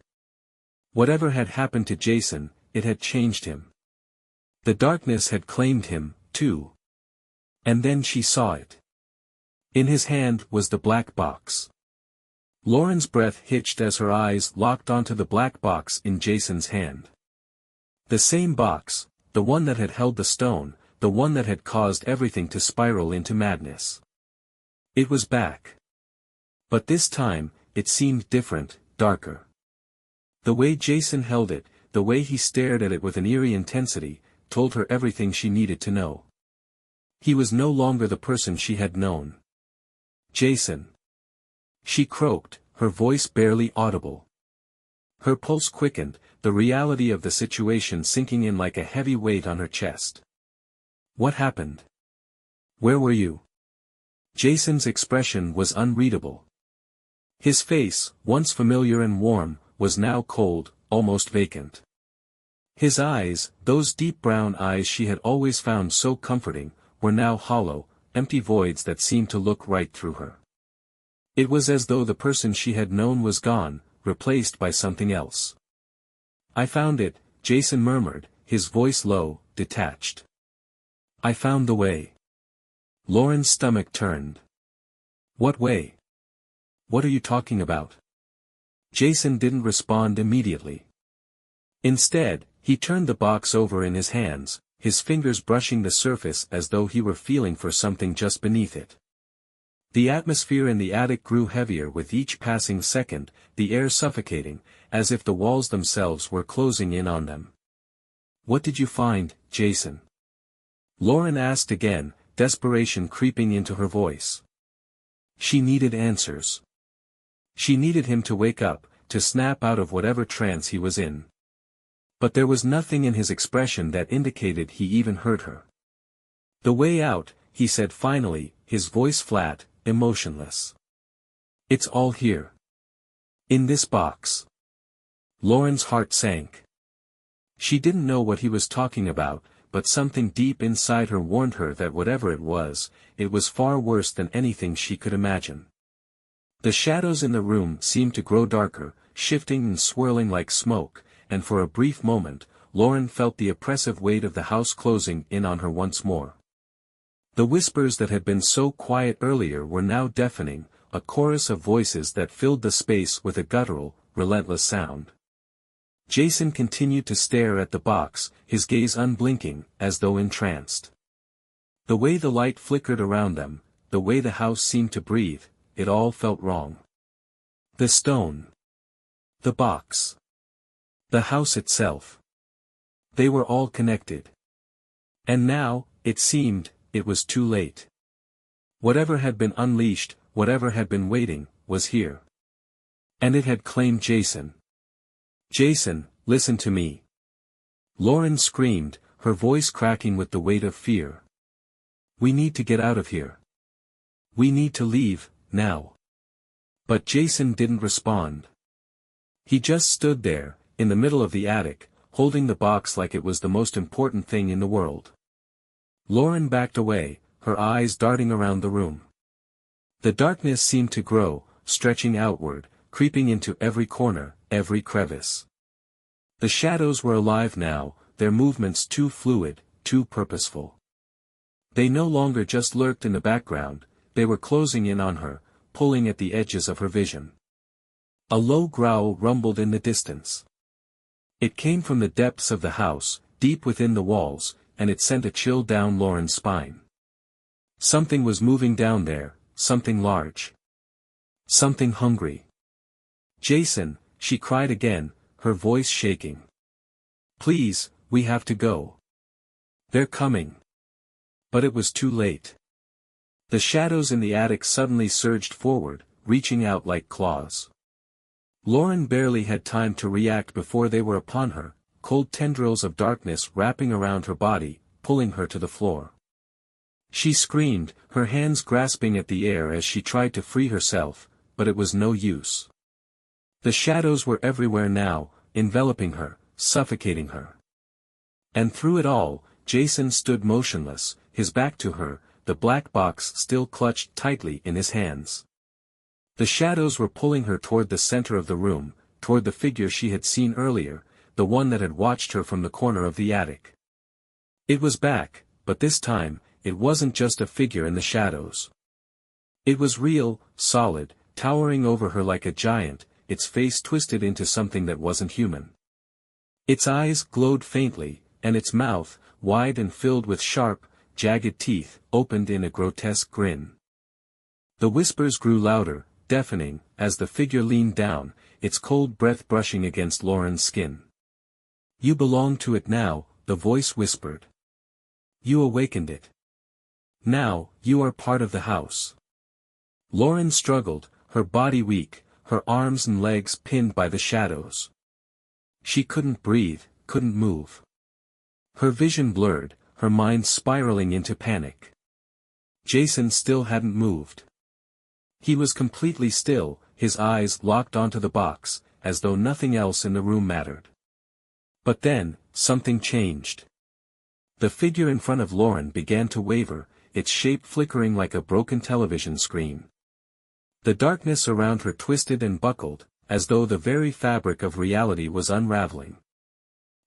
Whatever had happened to Jason, it had changed him. The darkness had claimed him, too. And then she saw it. In his hand was the black box. Lauren's breath hitched as her eyes locked onto the black box in Jason's hand. The same box, the one that had held the stone, the one that had caused everything to spiral into madness. It was back. But this time, it seemed different, darker. The way Jason held it, the way he stared at it with an eerie intensity, told her everything she needed to know. He was no longer the person she had known. "Jason." She croaked, her voice barely audible. Her pulse quickened, the reality of the situation sinking in like a heavy weight on her chest. "What happened? Where were you?" Jason's expression was unreadable. His face, once familiar and warm, was now cold, almost vacant. His eyes, those deep brown eyes she had always found so comforting, were now hollow, empty voids that seemed to look right through her. It was as though the person she had known was gone, replaced by something else. "I found it," Jason murmured, his voice low, detached. "I found the way." Lauren's stomach turned. "What way? What are you talking about?" Jason didn't respond immediately. Instead, he turned the box over in his hands, his fingers brushing the surface as though he were feeling for something just beneath it. The atmosphere in the attic grew heavier with each passing second, the air suffocating, as if the walls themselves were closing in on them. "What did you find, Jason?" Lauren asked again, desperation creeping into her voice. She needed answers. She needed him to wake up, to snap out of whatever trance he was in. But there was nothing in his expression that indicated he even heard her. "The way out," he said finally, his voice flat, emotionless. "It's all here. In this box." Lauren's heart sank. She didn't know what he was talking about, but something deep inside her warned her that whatever it was far worse than anything she could imagine. The shadows in the room seemed to grow darker, shifting and swirling like smoke, and for a brief moment, Lauren felt the oppressive weight of the house closing in on her once more. The whispers that had been so quiet earlier were now deafening, a chorus of voices that filled the space with a guttural, relentless sound. Jason continued to stare at the box, his gaze unblinking, as though entranced. The way the light flickered around them, the way the house seemed to breathe, it all felt wrong. The stone. The box. The house itself. They were all connected. And now, it seemed, it was too late. Whatever had been unleashed, whatever had been waiting, was here. And it had claimed Jason. Jason, listen to me. Lauren screamed, her voice cracking with the weight of fear. We need to get out of here. We need to leave, now. But Jason didn't respond. He just stood there, in the middle of the attic, holding the box like it was the most important thing in the world. Lauren backed away, her eyes darting around the room. The darkness seemed to grow, stretching outward, creeping into every corner, every crevice. The shadows were alive now, their movements too fluid, too purposeful. They no longer just lurked in the background, they were closing in on her, pulling at the edges of her vision. A low growl rumbled in the distance. It came from the depths of the house, deep within the walls, and it sent a chill down Lauren's spine. Something was moving down there, something large. Something hungry. Jason, she cried again, her voice shaking. Please, we have to go. They're coming. But it was too late. The shadows in the attic suddenly surged forward, reaching out like claws. Lauren barely had time to react before they were upon her, cold tendrils of darkness wrapping around her body, pulling her to the floor. She screamed, her hands grasping at the air as she tried to free herself, but it was no use. The shadows were everywhere now, enveloping her, suffocating her. And through it all, Jason stood motionless, his back to her, the black box still clutched tightly in his hands. The shadows were pulling her toward the center of the room, toward the figure she had seen earlier, the one that had watched her from the corner of the attic. It was back, but this time, it wasn't just a figure in the shadows. It was real, solid, towering over her like a giant, its face twisted into something that wasn't human. Its eyes glowed faintly, and its mouth, wide and filled with sharp, jagged teeth, opened in a grotesque grin. The whispers grew louder, deafening, as the figure leaned down, its cold breath brushing against Lauren's skin. You belong to it now, the voice whispered. You awakened it. Now, you are part of the house. Lauren struggled, her body weak, her arms and legs pinned by the shadows. She couldn't breathe, couldn't move. Her vision blurred, her mind spiraling into panic. Jason still hadn't moved. He was completely still, his eyes locked onto the box, as though nothing else in the room mattered. But then, something changed. The figure in front of Lauren began to waver, its shape flickering like a broken television screen. The darkness around her twisted and buckled, as though the very fabric of reality was unraveling.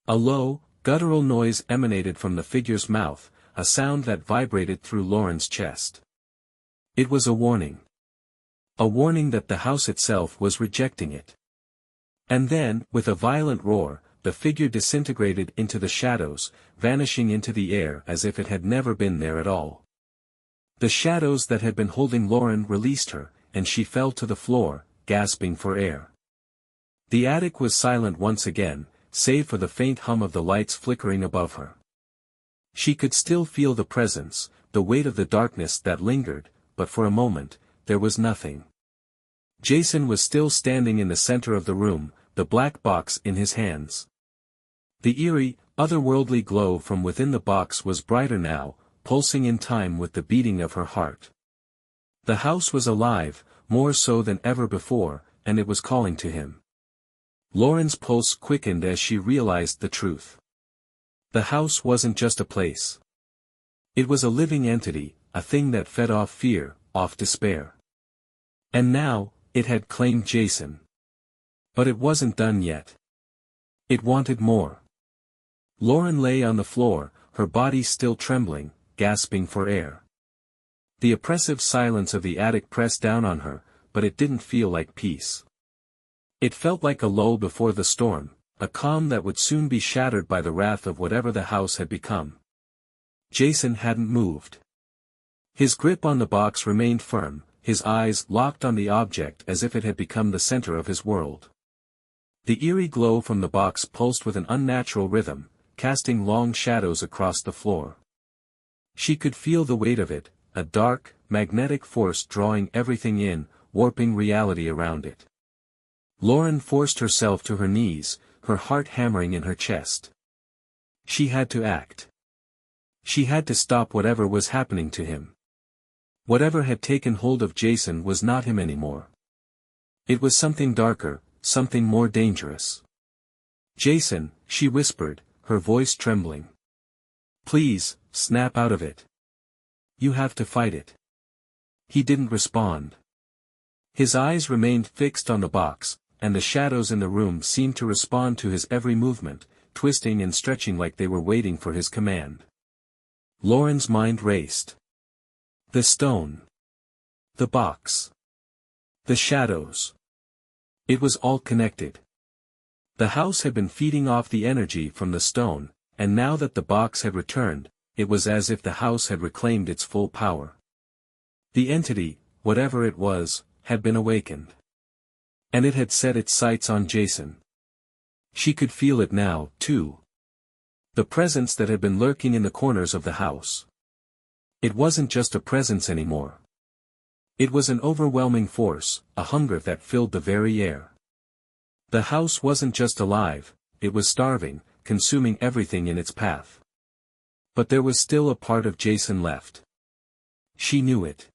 A low, guttural noise emanated from the figure's mouth, a sound that vibrated through Lauren's chest. It was a warning. A warning that the house itself was rejecting it. And then, with a violent roar, the figure disintegrated into the shadows, vanishing into the air as if it had never been there at all. The shadows that had been holding Lauren released her, and she fell to the floor, gasping for air. The attic was silent once again, save for the faint hum of the lights flickering above her. She could still feel the presence, the weight of the darkness that lingered, but for a moment, there was nothing. Jason was still standing in the center of the room, the black box in his hands. The eerie, otherworldly glow from within the box was brighter now, pulsing in time with the beating of her heart. The house was alive, more so than ever before, and it was calling to him. Lauren's pulse quickened as she realized the truth. The house wasn't just a place. It was a living entity, a thing that fed off fear, off despair. And now, it had claimed Jason. But it wasn't done yet. It wanted more. Lauren lay on the floor, her body still trembling, gasping for air. The oppressive silence of the attic pressed down on her, but it didn't feel like peace. It felt like a lull before the storm, a calm that would soon be shattered by the wrath of whatever the house had become. Jason hadn't moved. His grip on the box remained firm, his eyes locked on the object as if it had become the center of his world. The eerie glow from the box pulsed with an unnatural rhythm, casting long shadows across the floor. She could feel the weight of it, a dark, magnetic force drawing everything in, warping reality around it. Lauren forced herself to her knees, her heart hammering in her chest. She had to act. She had to stop whatever was happening to him. Whatever had taken hold of Jason was not him anymore. It was something darker, something more dangerous. "Jason," she whispered, her voice trembling. "Please, snap out of it. You have to fight it." He didn't respond. His eyes remained fixed on the box, and the shadows in the room seemed to respond to his every movement, twisting and stretching like they were waiting for his command. Lauren's mind raced. The stone. The box. The shadows. It was all connected. The house had been feeding off the energy from the stone, and now that the box had returned, it was as if the house had reclaimed its full power. The entity, whatever it was, had been awakened. And it had set its sights on Jason. She could feel it now, too. The presence that had been lurking in the corners of the house. It wasn't just a presence anymore. It was an overwhelming force, a hunger that filled the very air. The house wasn't just alive, it was starving, consuming everything in its path. But there was still a part of Jason left. She knew it.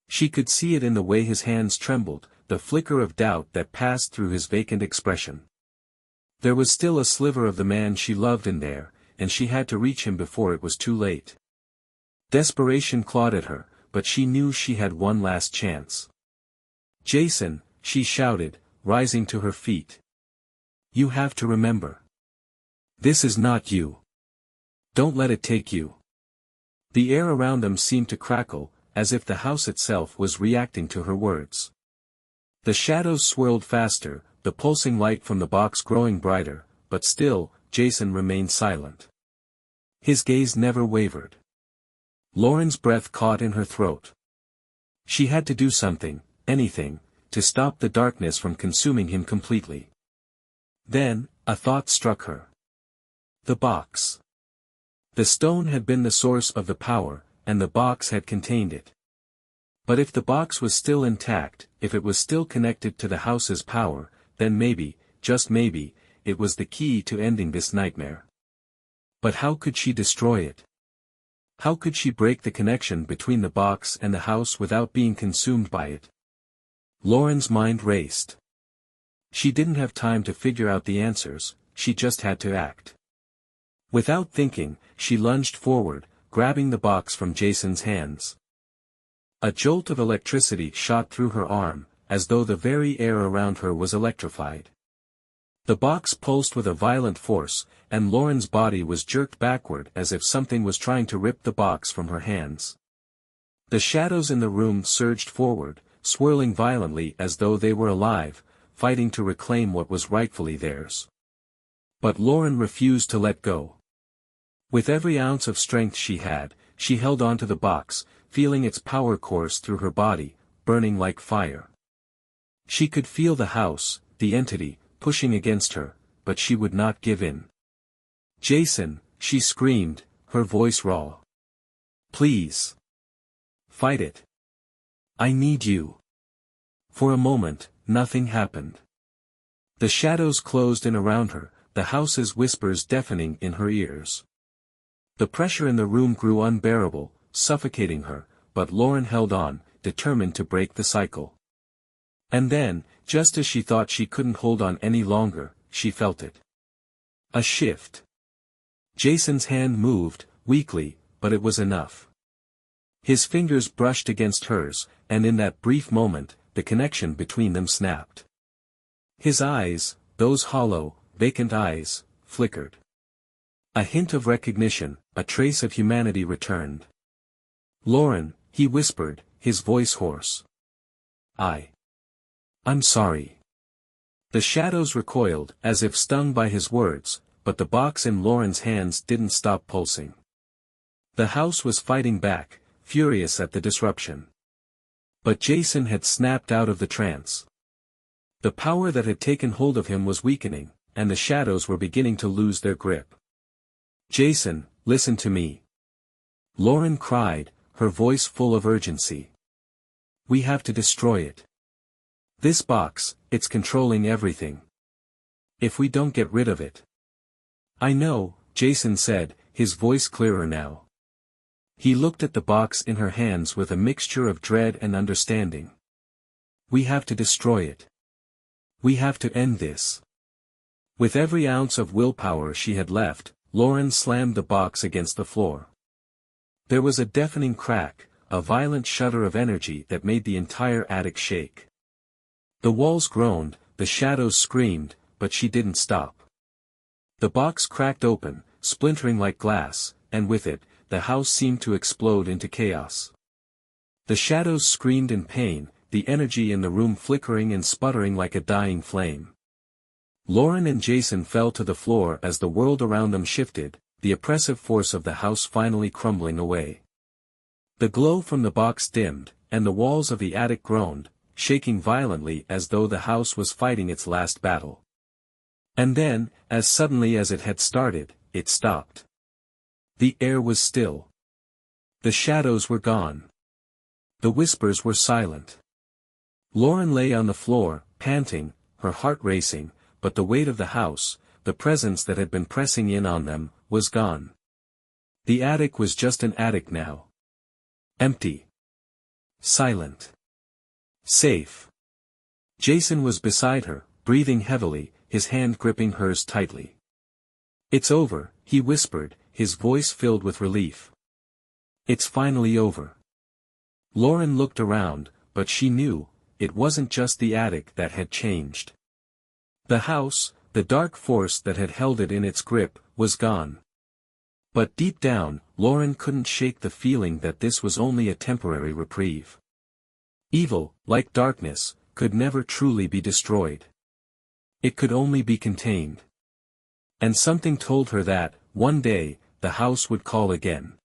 She could see it in the way his hands trembled, the flicker of doubt that passed through his vacant expression. There was still a sliver of the man she loved in there, and she had to reach him before it was too late. Desperation clawed at her, but she knew she had one last chance. "Jason," she shouted, rising to her feet. "You have to remember. This is not you. Don't let it take you." The air around them seemed to crackle, as if the house itself was reacting to her words. The shadows swirled faster, the pulsing light from the box growing brighter, but still, Jason remained silent. His gaze never wavered. Lauren's breath caught in her throat. She had to do something, anything, to stop the darkness from consuming him completely. Then, a thought struck her. The box. The stone had been the source of the power, and the box had contained it. But if the box was still intact, if it was still connected to the house's power, then maybe, just maybe, it was the key to ending this nightmare. But how could she destroy it? How could she break the connection between the box and the house without being consumed by it? Lauren's mind raced. She didn't have time to figure out the answers, she just had to act. Without thinking, she lunged forward, grabbing the box from Jason's hands. A jolt of electricity shot through her arm, as though the very air around her was electrified. The box pulsed with a violent force, and Lauren's body was jerked backward as if something was trying to rip the box from her hands. The shadows in the room surged forward, swirling violently as though they were alive, fighting to reclaim what was rightfully theirs. But Lauren refused to let go. With every ounce of strength she had, she held onto the box, feeling its power course through her body, burning like fire. She could feel the house, the entity, pushing against her, but she would not give in. "Jason," she screamed, her voice raw. "Please. Fight it. I need you." For a moment, nothing happened. The shadows closed in around her, the house's whispers deafening in her ears. The pressure in the room grew unbearable, suffocating her, but Lauren held on, determined to break the cycle. And then, just as she thought she couldn't hold on any longer, she felt it. A shift. Jason's hand moved, weakly, but it was enough. His fingers brushed against hers, and in that brief moment, the connection between them snapped. His eyes, those hollow, vacant eyes, flickered. A hint of recognition, a trace of humanity returned. "Lauren," he whispered, his voice hoarse. I'm sorry. The shadows recoiled, as if stung by his words, but the box in Lauren's hands didn't stop pulsing. The house was fighting back, furious at the disruption. But Jason had snapped out of the trance. The power that had taken hold of him was weakening, and the shadows were beginning to lose their grip. "Jason, listen to me," Lauren cried, her voice full of urgency. "We have to destroy it. This box, it's controlling everything. If we don't get rid of it." "I know," Jason said, his voice clearer now. He looked at the box in her hands with a mixture of dread and understanding. "We have to destroy it. We have to end this." With every ounce of willpower she had left, Lauren slammed the box against the floor. There was a deafening crack, a violent shudder of energy that made the entire attic shake. The walls groaned, the shadows screamed, but she didn't stop. The box cracked open, splintering like glass, and with it, the house seemed to explode into chaos. The shadows screamed in pain, the energy in the room flickering and sputtering like a dying flame. Lauren and Jason fell to the floor as the world around them shifted, the oppressive force of the house finally crumbling away. The glow from the box dimmed, and the walls of the attic groaned, shaking violently as though the house was fighting its last battle. And then, as suddenly as it had started, it stopped. The air was still. The shadows were gone. The whispers were silent. Lauren lay on the floor, panting, her heart racing, but the weight of the house, the presence that had been pressing in on them, was gone. The attic was just an attic now. Empty. Silent. Safe. Jason was beside her, breathing heavily, his hand gripping hers tightly. "It's over," he whispered, his voice filled with relief. "It's finally over." Lauren looked around, but she knew, it wasn't just the attic that had changed. The house, the dark force that had held it in its grip, was gone. But deep down, Lauren couldn't shake the feeling that this was only a temporary reprieve. Evil, like darkness, could never truly be destroyed. It could only be contained. And something told her that, one day, the house would call again.